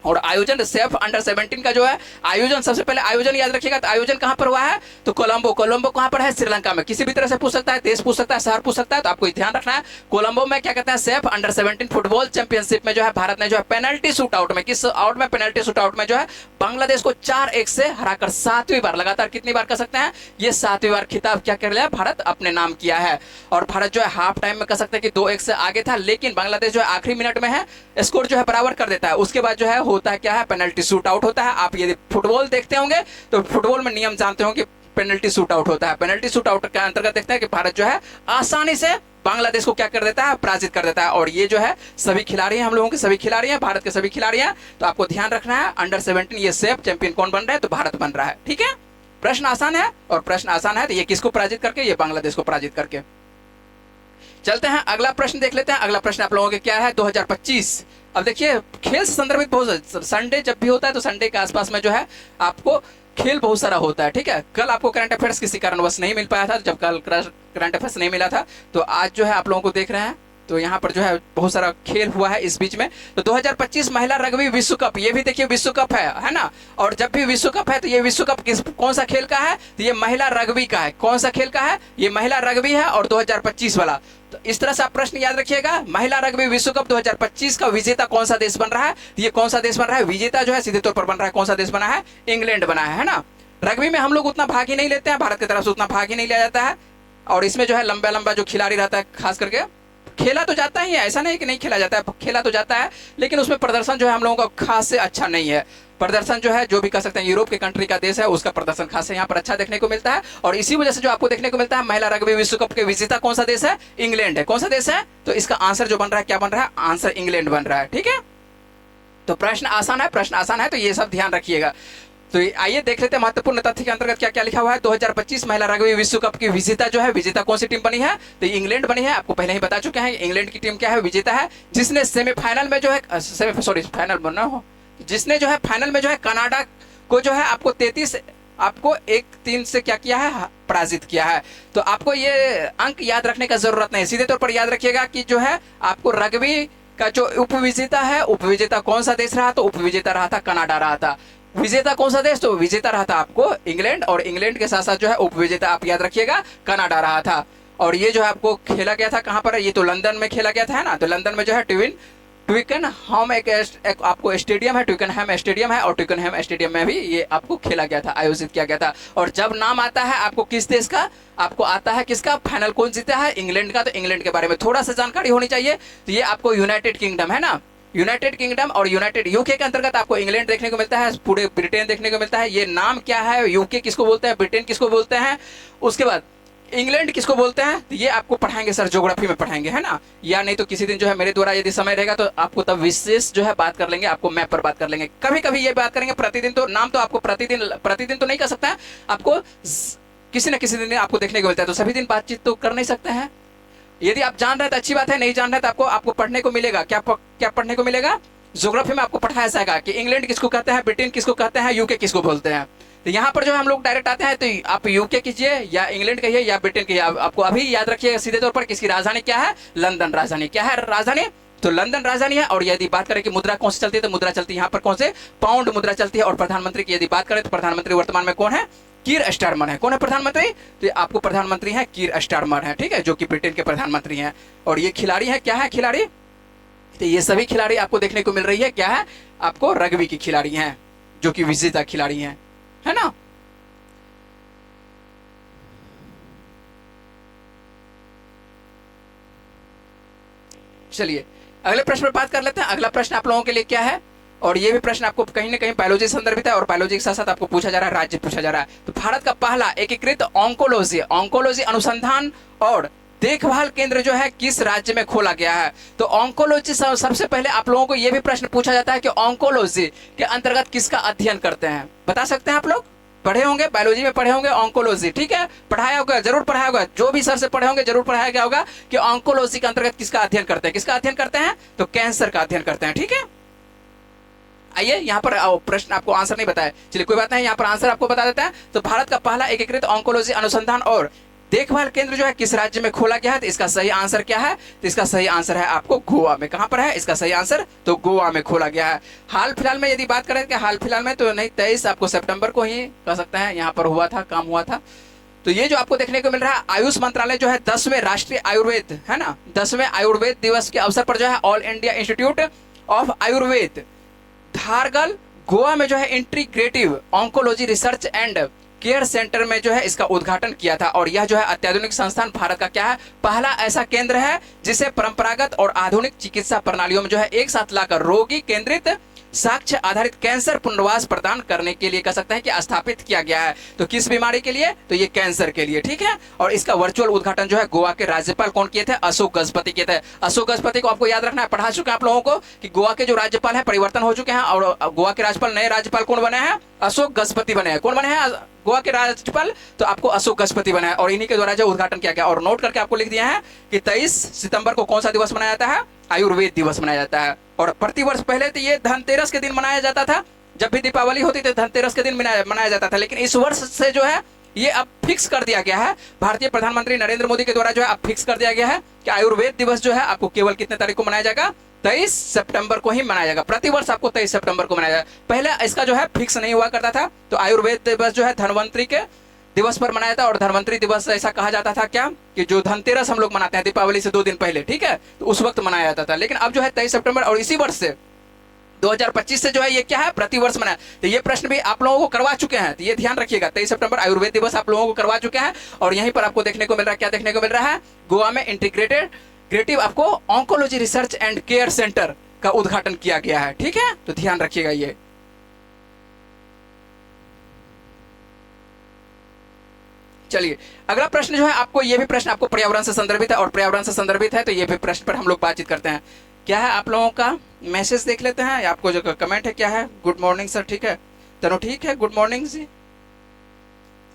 और आयोजन सेफ अंडर 17 का जो है आयोजन, सबसे पहले आयोजन याद रखिएगा। तो आयोजन कहां पर हुआ है, तो कोलंबो। कोलंबो कहां पर है, श्रीलंका में। किसी भी तरह से पूछ सकता है, देश पूछ सकता है, शहर पूछ सकता है, तो आपको ध्यान रखना है कोलंबो में क्या कहते हैं, सेफ अंडर 17 फुटबॉल चैंपियनशिप में जो है भारत ने जो है पेनल्टी शूट आउट में, किस आउट में, पेनल्टी शूट आउट में जो है बांग्लादेश को 4-1 से हराकर 7वीं बार, लगातार कितनी बार कर सकते हैं, ये 7वीं बार खिताब क्या कर लिया भारत अपने नाम किया है। और भारत जो है हाफ टाइम में कह सकते हैं कि 2-1 से आगे था, लेकिन बांग्लादेश जो है आखिरी मिनट में है स्कोर जो है बराबर कर देता है। उसके बाद जो है होता है क्या है, पेनल्टी शूट आउट होता है। आप यदि फुटबॉल देखते होंगे तो फुटबॉल में नियम जानते होंगे कि पेनल्टी शूट आउट होता है। पेनल्टी शूट आउट के अंतर्गत देखते हैं कि भारत जो है आसानी से बांग्लादेश को क्या कर देता है, पराजित कर देता है। और ये जो है सभी खिलाड़ी हैं, हम लोगों के सभी खिलाड़ी हैं, भारत के सभी खिलाड़ी हैं। तो आपको ध्यान रखना है अंडर 17 ये सेफ चैंपियन कौन बन रहा है, तो भारत बन रहा है, ठीक है। प्रश्न आसान है, और प्रश्न आसान है तो ये किसको पराजित करके, ये बांग्लादेश को पराजित करके। चलते हैं अगला प्रश्न देख लेते हैं। अगला प्रश्न आप लोगों के क्या है, 2025। अब देखिए खेल से संदर्भित बहुत, संडे जब भी होता है तो संडे के आसपास में जो है आपको खेल बहुत सारा होता है, ठीक है। कल आपको करंट अफेयर्स किसी कारणवश नहीं मिल पाया था, जब कल करंट अफेयर्स नहीं मिला था तो आज जो है आप लोगों को देख रहे हैं तो यहाँ पर जो है बहुत सारा खेल हुआ है इस बीच में। तो 2025 महिला रग्बी विश्व कप, ये भी देखिए विश्व कप है ना। और जब भी विश्व कप है तो ये विश्व कप कौन सा खेल का है, तो ये महिला रग्बी का है। कौन सा खेल का है, ये महिला रग्बी है और 2025 वाला। तो इस तरह से आप प्रश्न याद रखिएगा, महिला रग्बी विश्व कप 2025 का विजेता कौन सा देश बन रहा है, तो ये कौन सा देश बन रहा है, विजेता जो है सीधे तौर पर बन रहा है, कौन सा देश बना है, इंग्लैंड बना है ना। रग्बी में हम लोग उतना भाग ही नहीं लेते हैं, भारत की तरफ से उतना भाग ही नहीं लिया जाता है। और इसमें जो है लंबा लंबा जो खिलाड़ी रहता है, खास करके खेला तो जाता ही है, ऐसा नहीं कि नहीं खेला जाता है, खेला तो जाता है, लेकिन उसमें प्रदर्शन जो है हम लोगों का खास से अच्छा नहीं है। प्रदर्शन जो है जो भी कह सकते हैं यूरोप के कंट्री का देश है उसका प्रदर्शन खास से यहाँ पर अच्छा देखने को मिलता है। और इसी वजह से जो आपको देखने को मिलता है महिला रग्बी विश्व कप के विजेता कौन सा देश है, इंग्लैंड है। कौन सा देश है, तो इसका आंसर जो बन रहा है, क्या बन रहा है, आंसर इंग्लैंड बन रहा है, ठीक है। तो प्रश्न आसान है, प्रश्न आसान है तो ये सब ध्यान रखिएगा। तो आइए देख लेते हैं महत्वपूर्ण तथ्य के अंतर्गत क्या क्या लिखा हुआ है। 2025 महिला रग्बी विश्व कप की विजेता जो है, विजेता कौन सी टीम बनी है? तो इंग्लैंड बनी है। आपको पहले ही बता चुके हैं इंग्लैंड की टीम क्या है, विजेता है, जिसने सेमीफाइनल में जो है फाइनल बनना हो, जिसने जो है फाइनल में जो है कनाडा को जो है आपको 1-3 से क्या किया है, पराजित किया है। तो आपको ये अंक याद रखने का जरूरत नहीं, सीधे तौर पर याद रखिएगा कि जो है आपको रग्बी का जो उपविजेता है, उपविजेता कौन सा देश रहा? तो उपविजेता रहा था कनाडा रहा था। विजेता कौन सा देश? तो विजेता रहा था आपको इंग्लैंड, और इंग्लैंड के साथ साथ जो है उपविजेता आप याद रखिएगा कनाडा रहा था। और ये जो है आपको खेला गया था कहाँ पर है? ये तो लंदन में खेला गया था, है ना। तो लंदन में जो है ट्विकनहैम एक आपको स्टेडियम है, ट्विकनहैम स्टेडियम है, और ट्विकनहैम स्टेडियम में भी ये आपको खेला गया था, आयोजित किया गया था। और जब नाम आता है आपको किस देश का, आपको आता है किसका, फाइनल कौन जीता है? इंग्लैंड का। तो इंग्लैंड के बारे में थोड़ा सा जानकारी होनी चाहिए। तो ये आपको यूनाइटेड किंगडम है ना, यूनाइटेड किंगडम और यूनाइटेड यूके के अंतर्गत आपको इंग्लैंड देखने को मिलता है, पूरे ब्रिटेन देखने को मिलता है। ये नाम क्या है? यूके किसको बोलते हैं, ब्रिटेन किसको बोलते हैं, उसके बाद इंग्लैंड किसको बोलते हैं? तो ये आपको पढ़ाएंगे सर, ज्योग्राफी में पढ़ाएंगे, है ना। या नहीं तो किसी दिन जो है मेरे द्वारा यदि समय रहेगा तो आपको तब विशेष जो है बात कर लेंगे, आपको मैप पर बात कर लेंगे। कभी कभी ये बात करेंगे, प्रतिदिन तो नाम तो आपको प्रतिदिन तो नहीं कर सकता है, आपको किसी न किसी दिन आपको देखने को मिलता है। तो सभी दिन बातचीत तो कर नहीं सकते हैं। यदि आप जान रहे हैं तो अच्छी बात है, नहीं जान रहे तो आपको पढ़ने को मिलेगा। क्या पढ़ने को मिलेगा? ज्योग्राफी में आपको पढ़ाया जाएगा कि इंग्लैंड किसको कहते हैं, ब्रिटेन किसको कहते हैं, यूके किसको बोलते हैं। तो यहाँ पर जो हम लोग डायरेक्ट आते हैं, तो आप यूके कीजिए या इंग्लैंड कहिए या ब्रिटेन कहिए, आपको अभी याद रखिएगा सीधे तौर पर किसकी राजधानी क्या है? लंदन राजधानी। क्या है राजधानी? तो लंदन राजधानी है। और यदि बात करें कि मुद्रा कौन सी चलती है, तो मुद्रा चलती है यहाँ पर कौन से, पाउंड मुद्रा चलती है। और प्रधानमंत्री की यदि बात करें तो प्रधानमंत्री वर्तमान में कौन है? कीर स्टारमर है। कौन है प्रधानमंत्री? तो आपको प्रधानमंत्री है कीर स्टारमर है, ठीक है, जो कि ब्रिटेन के प्रधानमंत्री हैं। और ये खिलाड़ी है, क्या है खिलाड़ी? तो ये सभी खिलाड़ी आपको देखने को मिल रही है, क्या है, आपको रग्बी की खिलाड़ी हैं, जो कि विजेता खिलाड़ी हैं, है ना। चलिए अगले प्रश्न पर बात कर लेते हैं। अगला प्रश्न आप लोगों के लिए क्या है, और ये भी प्रश्न आपको कहीं ना कहीं बायोलॉजी से संदर्भित है, और बायोलॉजी के साथ साथ आपको पूछा जा रहा है, राज्य पूछा जा रहा है। तो भारत का पहला एकीकृत ऑन्कोलॉजी अनुसंधान और देखभाल केंद्र जो है किस राज्य में खोला गया है? तो ऑन्कोलॉजी, सबसे पहले आप लोगों को यह भी प्रश्न पूछा जाता है कि ऑन्कोलॉजी के अंतर्गत किसका अध्ययन करते हैं? बता सकते हैं आप लोग? पढ़े होंगे, बायोलॉजी में पढ़े होंगे ऑन्कोलॉजी, ठीक है, पढ़ाया होगा, जरूर पढ़ाया होगा, जो भी सर से पढ़े होंगे जरूर पढ़ाया गया होगा कि ऑन्कोलॉजी के अंतर्गत किसका अध्ययन करते हैं? किसका अध्ययन करते हैं? तो कैंसर का अध्ययन करते हैं, ठीक है। आइए यहाँ पर प्रश्न आपको आंसर नहीं बताया, चलिए कोई बात नहीं, यहाँ पर आंसर आपको बता देता है। तो भारत का पहला एकीकृत ऑन्कोलॉजी अनुसंधान और देखभाल केंद्र जो है किस राज्य में खोला गया है? तो इसका सही आंसर क्या है? तो इसका सही आंसर है आपको गोवा में। कहां पर है इसका सही आंसर? तो गोवा में खोला गया है। हाल फिलहाल में यदि बात करें कि हाल फिलहाल में तो नहीं, 23 आपको सितंबर को ही कह सकते हैं यहाँ पर हुआ था, काम हुआ था। तो ये जो आपको देखने को मिल रहा है, आयुष मंत्रालय जो है 10वें राष्ट्रीय आयुर्वेद, है ना, 10वें आयुर्वेद दिवस के अवसर पर जो है All India Institute of Ayurveda Dhargal Goa में जो है integrative oncology research and care centre में जो है इसका उद्घाटन किया था। और यह जो है अत्याधुनिक संस्थान भारत का क्या है, पहला ऐसा केंद्र है जिसे परंपरागत और आधुनिक चिकित्सा प्रणालियों में जो है एक साथ लाकर रोगी केंद्रित साक्ष्य आधारित कैंसर पुनर्वास प्रदान करने के लिए कह सकते हैं कि स्थापित किया गया है। तो किस बीमारी के लिए? तो ये कैंसर के लिए, ठीक है। और इसका वर्चुअल उद्घाटन जो है गोवा के राज्यपाल कौन किए थे? अशोक गजपति किए थे। अशोक गजपति को आपको याद रखना है, पढ़ा चुके हैं आप लोगों को कि गोवा के जो राज्यपाल है परिवर्तन हो चुके हैं, और गोवा के राज्यपाल, नए राज्यपाल कौन बने हैं? अशोक गजपति बने हैं। कौन बने हैं गोवा के राज्यपाल? तो आपको अशोक गजपति बना है, और इन्हीं के द्वारा जो उद्घाटन किया गया। और नोट करके आपको लिख दिया है कि 23 सितंबर को कौन सा दिवस मनाया जाता है? आयुर्वेद दिवस मनाया जाता है। और प्रतिवर्ष पहले तो ये धनतेरस के दिन मनाया जाता था, जब भी दीपावली होती थी धनतेरस के दिन मनाया जाता था। लेकिन इस वर्ष से जो है ये अब फिक्स कर दिया गया है, भारतीय प्रधानमंत्री नरेंद्र मोदी के द्वारा जो है अब फिक्स कर दिया गया है कि आयुर्वेद दिवस जो है आपको केवल कितने तारीख को मनाया जाएगा? 23 सितंबर को ही मनाया जाएगा। प्रतिवर्ष आपको 23 सितंबर को मनाया जाएगा। पहले इसका जो है फिक्स नहीं हुआ करता था। तो आयुर्वेद दिवस जो है धनवंतरी के दिवस पर मनाया था, और धनवंतरी दिवस ऐसा कहा जाता था क्या कि जो धनतेरस हम लोग मनाते हैं दीपावली से 2 दिन पहले, ठीक है, तो उस वक्त मनाया जाता था। लेकिन अब जो है 23 सितंबर, और इसी वर्ष से 2025 से जो है ये क्या है, प्रतिवर्ष मनाया। तो ये प्रश्न भी आप लोगों को करवा चुके हैं, तो ये ध्यान रखिएगा, 23 सितंबर आयुर्वेद दिवस आप लोगों को करवा चुके हैं। और यहीं पर आपको देखने को मिल रहा है, क्या देखने को मिल रहा है? गोवा में इंटीग्रेटिव आपको oncology research and care centre का उद्घाटन किया गया है, ठीक है, तो ध्यान रखिएगा ये। चलिए अगला प्रश्न जो है आपको, ये भी प्रश्न आपको पर्यावरण से संदर्भित है, और पर्यावरण से संदर्भित है तो ये भी प्रश्न पर हम लोग बातचीत करते हैं। क्या है आप लोगों का मैसेज देख लेते हैं, आपको जो कमेंट है क्या है? गुड मॉर्निंग सर, ठीक है, चलो ठीक है, गुड मॉर्निंग जी।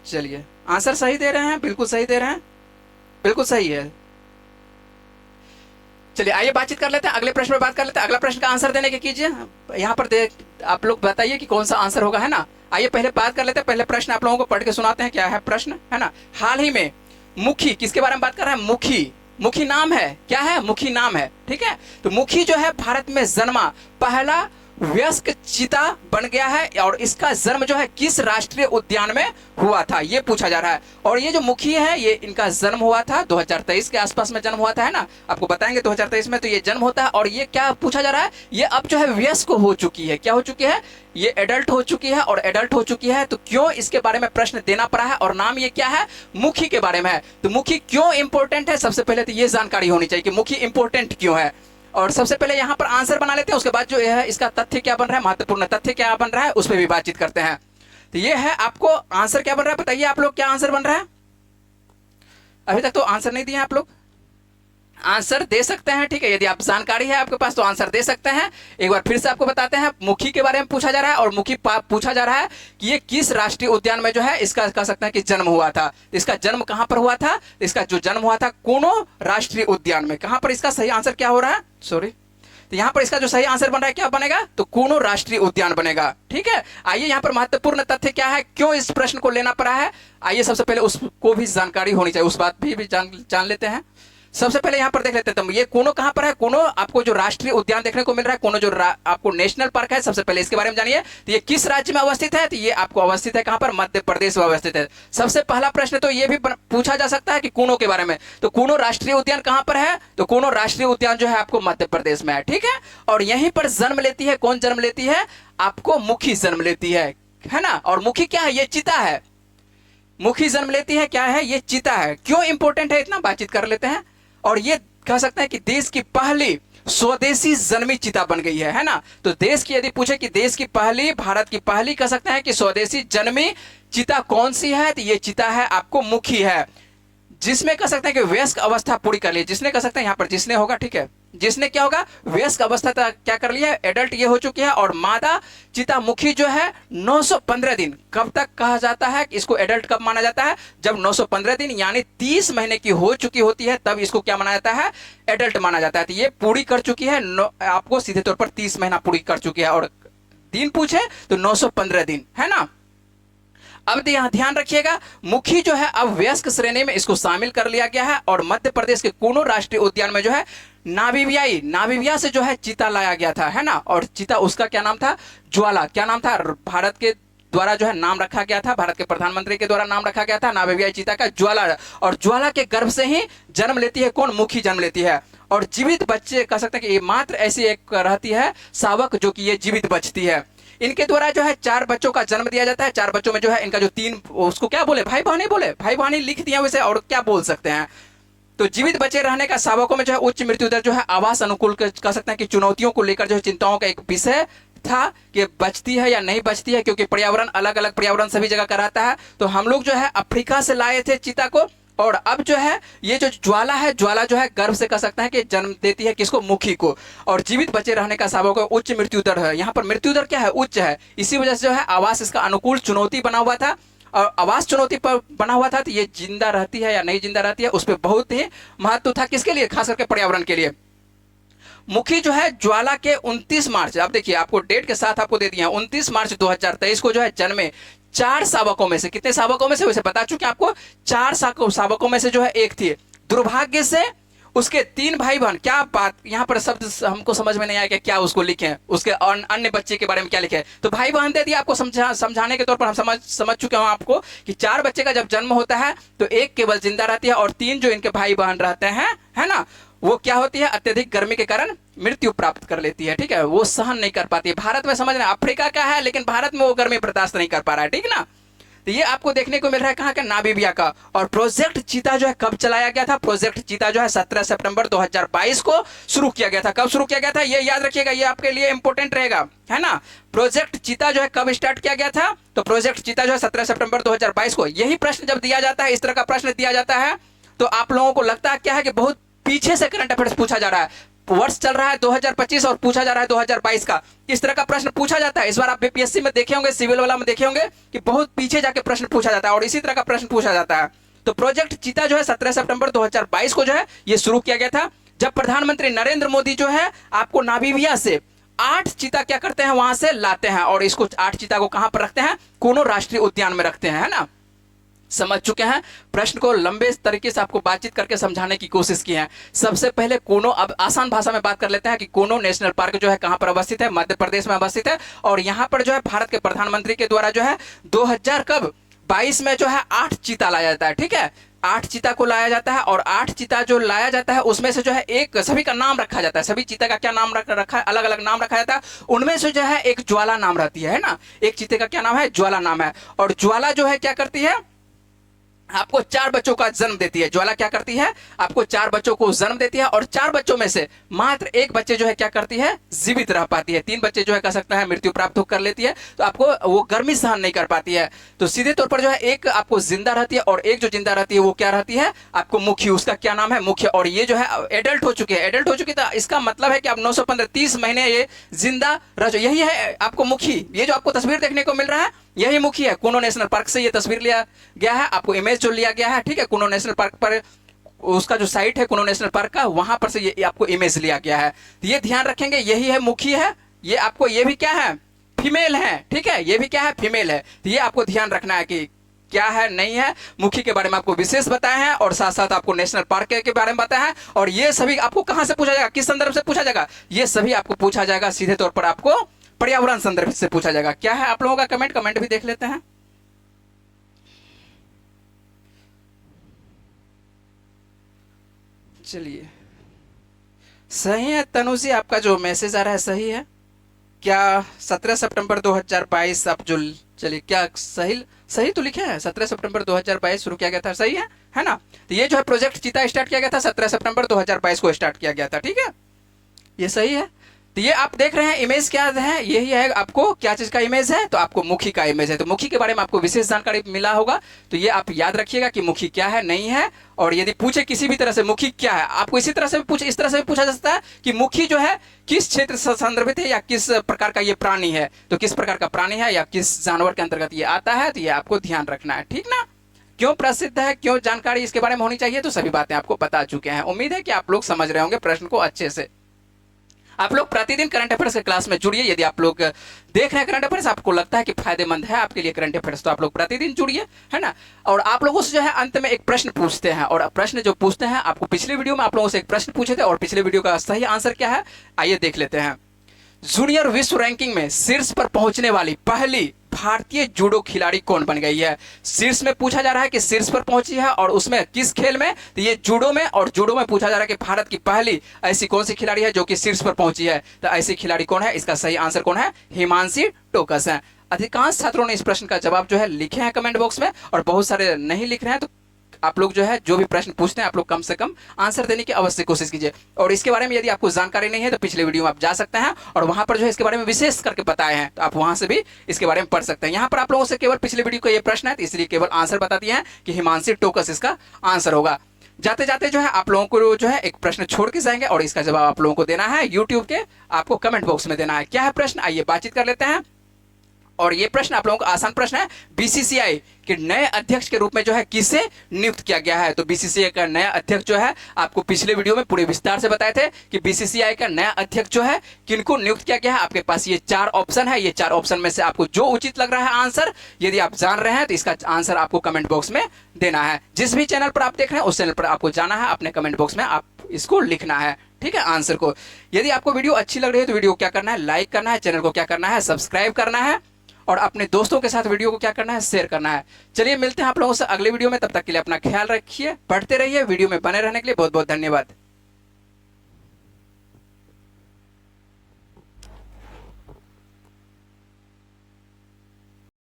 चलिए, आंसर सही दे रहे हैं, बिल्कुल सही दे रहे हैं, बिल्कुल सही है। चलिए आइए बातचीत कर लेते हैं, अगले प्रश्न में बात कर लेते हैं। अगला प्रश्न का आंसर देने के कीजिए, यहाँ पर देख आप लोग बताइए कि कौन सा आंसर होगा, है ना। आइए पहले बात कर लेते हैं, पहले प्रश्न आप लोगों को पढ़ के सुनाते हैं, क्या है प्रश्न, है ना। हाल ही में मुखी, किसके बारे में बात कर रहे हैं, मुखी, मुखी नाम है, क्या है, मुखी नाम है, ठीक है। तो मुखी जो है भारत में जन्मा पहला वयस्क चीता बन गया है, और इसका जन्म जो है किस राष्ट्रीय उद्यान में हुआ था, ये पूछा जा रहा है। और ये जो मुखी है, ये इनका जन्म हुआ था 2023 के आसपास में जन्म हुआ था, है ना, आपको बताएंगे 2023 में तो ये जन्म होता है। और ये क्या पूछा जा रहा है, ये अब जो है वयस्क हो चुकी है, क्या हो चुकी है, ये एडल्ट हो चुकी है, और एडल्ट हो चुकी है तो क्यों, इसके बारे में प्रश्न देना पड़ा है। और नाम ये क्या है, मुखी के बारे में है। तो मुखी क्यों इंपॉर्टेंट है, सबसे पहले तो ये जानकारी होनी चाहिए कि मुखी इंपॉर्टेंट क्यों है। और सबसे पहले यहाँ पर आंसर बना लेते हैं, उसके बाद जो है इसका तथ्य क्या बन रहा है, महत्वपूर्ण तथ्य क्या बन रहा है, उस पर भी बातचीत करते हैं। तो ये है, आपको आंसर क्या बन रहा है, बताइए आप लोग क्या आंसर बन रहा है। अभी तक तो आंसर नहीं दिए आप लोग, आंसर दे सकते हैं, ठीक है, यदि आप जानकारी है आपके पास तो आंसर दे सकते हैं। एक बार फिर से आपको बताते हैं, मुखी के बारे में पूछा जा रहा है, और मुखी पूछा जा रहा है कि ये किस राष्ट्रीय उद्यान में जो है इसका कह सकते हैं कि जन्म हुआ था। इसका जन्म कहां पर हुआ था, इसका जो जन्म हुआ था कोनो राष्ट्रीय उद्यान में। कहां पर, इसका सही आंसर क्या हो रहा है, सॉरी, तो यहां पर इसका जो सही आंसर बन रहा है क्या बनेगा, तो कोनो राष्ट्रीय उद्यान बनेगा, ठीक है। आइए यहाँ पर महत्वपूर्ण तथ्य क्या है, क्यों इस प्रश्न को लेना पड़ा है, आइए सबसे पहले उसको भी जानकारी होनी चाहिए, उस बात भी जान लेते हैं। सबसे पहले यहाँ पर देख लेते हैं, तो ये कोनो कहां पर है, कोनो आपको जो राष्ट्रीय उद्यान देखने को मिल रहा है, कोनो जो आपको नेशनल पार्क है, सबसे पहले इसके बारे में जानिए। तो ये किस राज्य में अवस्थित है, तो ये आपको अवस्थित है कहां पर, मध्य प्रदेश में अवस्थित है। सबसे पहला प्रश्न तो ये भी पूछा जा सकता है कि कोनो के बारे में, तो कोनो राष्ट्रीय उद्यान कहां पर है, तो कोनो राष्ट्रीय उद्यान जो है आपको मध्य प्रदेश में है, ठीक है। और यहीं पर जन्म लेती है, कौन जन्म लेती है, आपको मुखी जन्म लेती है ना। और मुखी क्या है, ये चीता है, मुखी जन्म लेती है, क्या है, ये चीता है। क्यों इंपॉर्टेंट है, इतना बातचीत कर लेते हैं। और ये कह सकते हैं कि देश की पहली स्वदेशी जन्मी चीता बन गई है ना। तो देश की यदि पूछे कि देश की पहली, भारत की पहली कह सकते हैं कि स्वदेशी जन्मी चीता कौन सी है, तो ये चीता है आपको मुखी है, जिसमें कह सकते हैं कि वयस्क अवस्था पूरी कर ली। जिसने कह सकते हैं यहाँ पर जिसने होगा, ठीक है, जिसने क्या होगा, वयस्क अवस्था तक क्या कर लिया, एडल्ट ये हो चुकी है। और मादा चीता मुखी जो है 915 दिन, कब तक कहा जाता है कि इसको एडल्ट कब माना जाता है, जब 915 दिन यानी 30 महीने की हो चुकी होती है, तब इसको क्या माना जाता है, एडल्ट माना जाता है। तो ये पूरी कर चुकी है, आपको सीधे तौर पर 30 महीना पूरी कर चुकी है। और दिन पूछे तो 915 दिन, है ना। अब यहाँ ध्यान रखिएगा, मुखी जो है अब वयस्क श्रेणी में इसको शामिल कर लिया गया है। और मध्य प्रदेश के कोनो राष्ट्रीय उद्यान में जो है नामीबिया से जो है चीता लाया गया था, है ना। और चीता, उसका क्या नाम था, ज्वाला, क्या नाम था, भारत के द्वारा जो है नाम रखा गया था, भारत के प्रधानमंत्री के द्वारा नाम रखा गया था नामीबियाई चीता का, ज्वाला। और ज्वाला के गर्भ से ही जन्म लेती है कौन, मुखी जन्म लेती है। और जीवित बच्चे कह सकते हैं कि ये मात्र ऐसी एक रहती है शावक, जो कि ये जीवित बचती है। इनके द्वारा जो है 4 बच्चों का जन्म दिया जाता है। 4 बच्चों में जो है इनका जो 3, उसको क्या बोले, भाई बहनी बोले, भाई बहनी लिख दिया वैसे, और क्या बोल सकते हैं। तो जीवित बचे रहने का शावकों में जो है उच्च मृत्यु दर जो है आवास अनुकूल कह सकते हैं कि चुनौतियों को लेकर जो है चिंताओं का एक विषय था कि बचती है या नहीं बचती है, क्योंकि पर्यावरण अलग अलग पर्यावरण सभी जगह का रहता है। तो हम लोग जो है अफ्रीका से लाए थे चीता को। और अब जो है ये जो ज्वाला है, ज्वाला जो है गर्भ से कह सकते हैं कि जन्म देती है किसको, मुखी को। और जीवित बचे रहने का शावकों का उच्च मृत्यु दर है। यहाँ पर मृत्यु दर क्या है, उच्च है। इसी वजह से जो है आवास इसका अनुकूल चुनौती बना हुआ था। और आवास चुनौती पर बना हुआ था, तो ये जिंदा रहती है या नहीं जिंदा रहती है, उस पर बहुत ही महत्व था, किसके लिए, खास करके पर्यावरण के लिए। मुखी जो है ज्वाला के 29 मार्च, आप देखिए आपको डेट के साथ आपको दे दिया, 29 मार्च 2023 को जो है जन्मे 4 शावकों में से, कितने शावकों में से, वैसे बता चुके आपको, 4 शावकों में से जो है एक थी। दुर्भाग्य से उसके 3 भाई बहन, क्या बात, यहाँ पर शब्द हमको समझ में नहीं आया कि क्या उसको लिखे, उसके अन्य बच्चे के बारे में क्या लिखे। तो भाई बहन दे दिया आपको समझाने के तौर पर, हम समझ चुके हैं आपको कि 4 बच्चे का जब जन्म होता है तो एक केवल जिंदा रहती है, और 3 जो इनके भाई बहन रहते हैं, है ना, वो क्या होती है, अत्यधिक गर्मी के कारण मृत्यु प्राप्त कर लेती है, ठीक है, वो सहन नहीं कर पाती है। भारत में समझ रहे हैं, अफ्रीका का है लेकिन भारत में वो गर्मी बर्दाश्त नहीं कर पा रहा है, ठीक ना। तो ये आपको देखने को मिल रहा है कहाँ का, नामीबिया का। और प्रोजेक्ट चीता जो है कब चलाया गया था, प्रोजेक्ट चीता जो है 17 सितंबर 2022 को शुरू किया गया था। कब शुरू किया गया था, ये याद रखिएगा, ये आपके लिए इंपॉर्टेंट रहेगा, है ना। प्रोजेक्ट चीता जो है कब स्टार्ट किया गया था, तो प्रोजेक्ट चीता जो है 17 सितंबर 2022 को। यही प्रश्न जब दिया जाता है, इस तरह का प्रश्न दिया जाता है, तो आप लोगों को लगता है क्या है कि बहुत पीछे से करंट अफेयर्स पूछा जा रहा है। वर्ष चल रहा है 2025 और पूछा जा रहा है 2022 का, किस तरह का प्रश्न पूछा जाता है। इस बार आप बीपीएससी में देखे होंगे, सिविल वाला में देखे होंगे कि बहुत पीछे जाके प्रश्न पूछा जाता है और इसी तरह का प्रश्न पूछा जाता है। तो प्रोजेक्ट चीता जो है 17 सितंबर 2022 को जो है ये शुरू किया गया था, जब प्रधानमंत्री नरेंद्र मोदी जो है आपको नामीबिया से 8 चीता क्या करते हैं, वहां से लाते हैं और इसको 8 चीता को कहां पर रखते हैं, कोनो राष्ट्रीय उद्यान में रखते हैं, है ना। समझ चुके हैं। प्रश्न को लंबे तरीके से आपको बातचीत करके समझाने की कोशिश की है। सबसे पहले कोनो, अब आसान भाषा में बात कर लेते हैं कि कोनो नेशनल पार्क जो है कहां पर अवस्थित है, मध्य प्रदेश में अवस्थित है और यहां पर जो है भारत के प्रधानमंत्री के द्वारा जो है 2022 में जो है 8 चीता लाया जाता है, ठीक है। 8 चीता को लाया जाता है और 8 चीता जो लाया जाता है उसमें से जो है एक, सभी का नाम रखा जाता है, सभी चीता का क्या नाम रखा है, अलग अलग नाम रखा जाता है। उनमें से जो है एक ज्वाला नाम रहती है ना, एक चीते का क्या नाम है, ज्वाला नाम है। और ज्वाला जो है क्या करती है, आपको 4 बच्चों का जन्म देती है। ज्वाला क्या करती है, आपको 4 बच्चों को जन्म देती है और 4 बच्चों में से मात्र एक बच्चे जो है क्या करती है, जीवित रह पाती है। 3 बच्चे जो है कह सकता है मृत्यु प्राप्त कर लेती है, तो आपको वो गर्मी सहन नहीं कर पाती है। तो सीधे तौर पर जो है एक आपको जिंदा रहती है और एक जो जिंदा रहती है वो क्या रहती है, आपको मुखी, उसका क्या नाम है, मुख्य। और ये जो है एडल्ट हो चुके हैं, एडल्ट हो चुकी, तो इसका मतलब है कि आप 915 30 महीने ये जिंदा रह, यही है आपको मुखी। ये जो आपको तस्वीर देखने को मिल रहा है यही मुखी है। कोनो नेशनल पार्क से ये तस्वीर लिया गया है, आपको इमेज जो लिया गया है, ठीक है। कोनो नेशनल पार्क पर उसका जो साइट है कोनो नेशनल पार्क का, वहां पर से ये आपको इमेज लिया गया है। तो ये ध्यान रखेंगे, यही है मुखी है। ये आपको, ये भी क्या है, फीमेल है, ठीक है। ये भी क्या है, फीमेल है। तो ये आपको ध्यान रखना है कि क्या है, नहीं है। मुखी के बारे में आपको विशेष बताया है और साथ साथ आपको नेशनल पार्क के बारे में बताया है। और ये सभी आपको कहां से पूछा जाएगा, किस संदर्भ से पूछा जाएगा, ये सभी आपको पूछा जाएगा सीधे तौर पर आपको पर्यावरण संदर्भ से पूछा जाएगा। क्या है आप लोगों का कमेंट भी देख लेते हैं। चलिए, सही है तनु जी, आपका जो मैसेज आ रहा है सही है। क्या 17 सितंबर 2022 आप जो, चलिए क्या सही सही तो लिखे हैं, 17 सितंबर 2022 शुरू किया गया था, सही है ना। तो ये जो है प्रोजेक्ट चीता स्टार्ट किया गया था 17 सितंबर 2022 को स्टार्ट किया गया था, ठीक है, ये सही है। तो ये आप देख रहे हैं इमेज क्या है, यही है आपको क्या चीज का इमेज है, तो आपको मुखी का इमेज है। तो मुखी के बारे में आपको विशेष जानकारी मिला होगा, तो ये आप याद रखिएगा कि मुखी क्या है, नहीं है। और यदि पूछे किसी भी तरह से मुखी क्या है, आपको इसी तरह से भी पूछे, इस तरह से भी पूछा जा सकता है कि मुखी जो है किस क्षेत्र से संदर्भित है या किस प्रकार का ये प्राणी है, तो किस प्रकार का प्राणी है या किस जानवर के अंतर्गत ये आता है, तो ये आपको ध्यान रखना है, ठीक ना। क्यों प्रसिद्ध है, क्यों जानकारी इसके बारे में होनी चाहिए, तो सभी बातें आपको बता चुके हैं। उम्मीद है कि आप लोग समझ रहे होंगे प्रश्न को अच्छे से। आप लोग प्रतिदिन करंट अफेयर्स के क्लास में जुड़िए। यदि आप लोग देख रहे हैं करंट अफेयर्स, आपको लगता है कि फायदेमंद है आपके लिए करंट अफेयर्स, तो आप लोग प्रतिदिन जुड़िए, है ना। और आप लोगों से जो है अंत में एक प्रश्न पूछते हैं, और प्रश्न जो पूछते हैं, आपको पिछले वीडियो में आप लोगों से एक प्रश्न पूछे थे और पिछले वीडियो का सही आंसर क्या है, आइए देख लेते हैं। जूनियर विश्व रैंकिंग में शीर्ष पर पहुंचने वाली पहली भारतीय जूडो खिलाड़ी कौन बन गई है। शीर्ष में पूछा जा रहा है कि शीर्ष पर पहुंची है और उसमें किस खेल में, तो ये जूडो में। और जूडो में पूछा जा रहा है कि भारत की पहली ऐसी कौन सी खिलाड़ी है जो कि शीर्ष पर पहुंची है, तो ऐसी खिलाड़ी कौन है, इसका सही आंसर कौन है, हिमांशी टोकस है। अधिकांश छात्रों ने इस प्रश्न का जवाब जो है लिखे हैं कमेंट बॉक्स में, और बहुत सारे नहीं लिख रहे हैं। तो आप लोग जो है जो भी प्रश्न पूछते हैं आप लोग कम से कम आंसर देने की अवश्य कोशिश कीजिए। और इसके बारे में यदि आपको जानकारी नहीं है तो पिछले वीडियो में आप जा सकते हैं और वहां पर जो है इसके बारे में विशेष करके बताए हैं, तो आप वहां से भी इसके बारे में पढ़ सकते हैं। यहाँ पर आप लोगों से केवल पिछले वीडियो का ये प्रश्न है, तो इसलिए केवल आंसर बता दिए हैं कि हिमांशी टोकस इसका आंसर होगा। जाते जाते जो है आप लोगों को जो है एक प्रश्न छोड़ के जाएंगे और इसका जवाब आप लोगों को देना है यूट्यूब के आपको कमेंट बॉक्स में देना है। क्या है प्रश्न, आइए बातचीत कर लेते हैं। और ये प्रश्न आप लोगों का आसान प्रश्न है, बीसीसीआई के नए अध्यक्ष के रूप में जो है किसे नियुक्त किया गया है। तो बीसीसीआई का नया अध्यक्ष जो है आपको पिछले वीडियो में पूरे विस्तार से बताए थे कि बीसीसीआई का नया अध्यक्ष जो है किनको नियुक्त किया गया है। आपके पास ये 4 ऑप्शन है, ये 4 ऑप्शन में से आपको जो उचित लग रहा है आंसर, यदि आप जान रहे हैं तो इसका आंसर आपको कमेंट बॉक्स में देना है। जिस भी चैनल पर आप देख रहे हैं उस चैनल पर आपको जाना है, अपने कमेंट बॉक्स में आप इसको लिखना है, ठीक है, आंसर को। यदि आपको वीडियो अच्छी लग रही है तो वीडियो को क्या करना है, लाइक करना है, चैनल को क्या करना है, सब्सक्राइब करना है, और अपने दोस्तों के साथ वीडियो को क्या करना है, शेयर करना है। चलिए मिलते हैं आप लोगों से अगले वीडियो में, तब तक के लिए अपना ख्याल रखिए, पढ़ते रहिए। वीडियो में बने रहने के लिए बहुत बहुत धन्यवाद।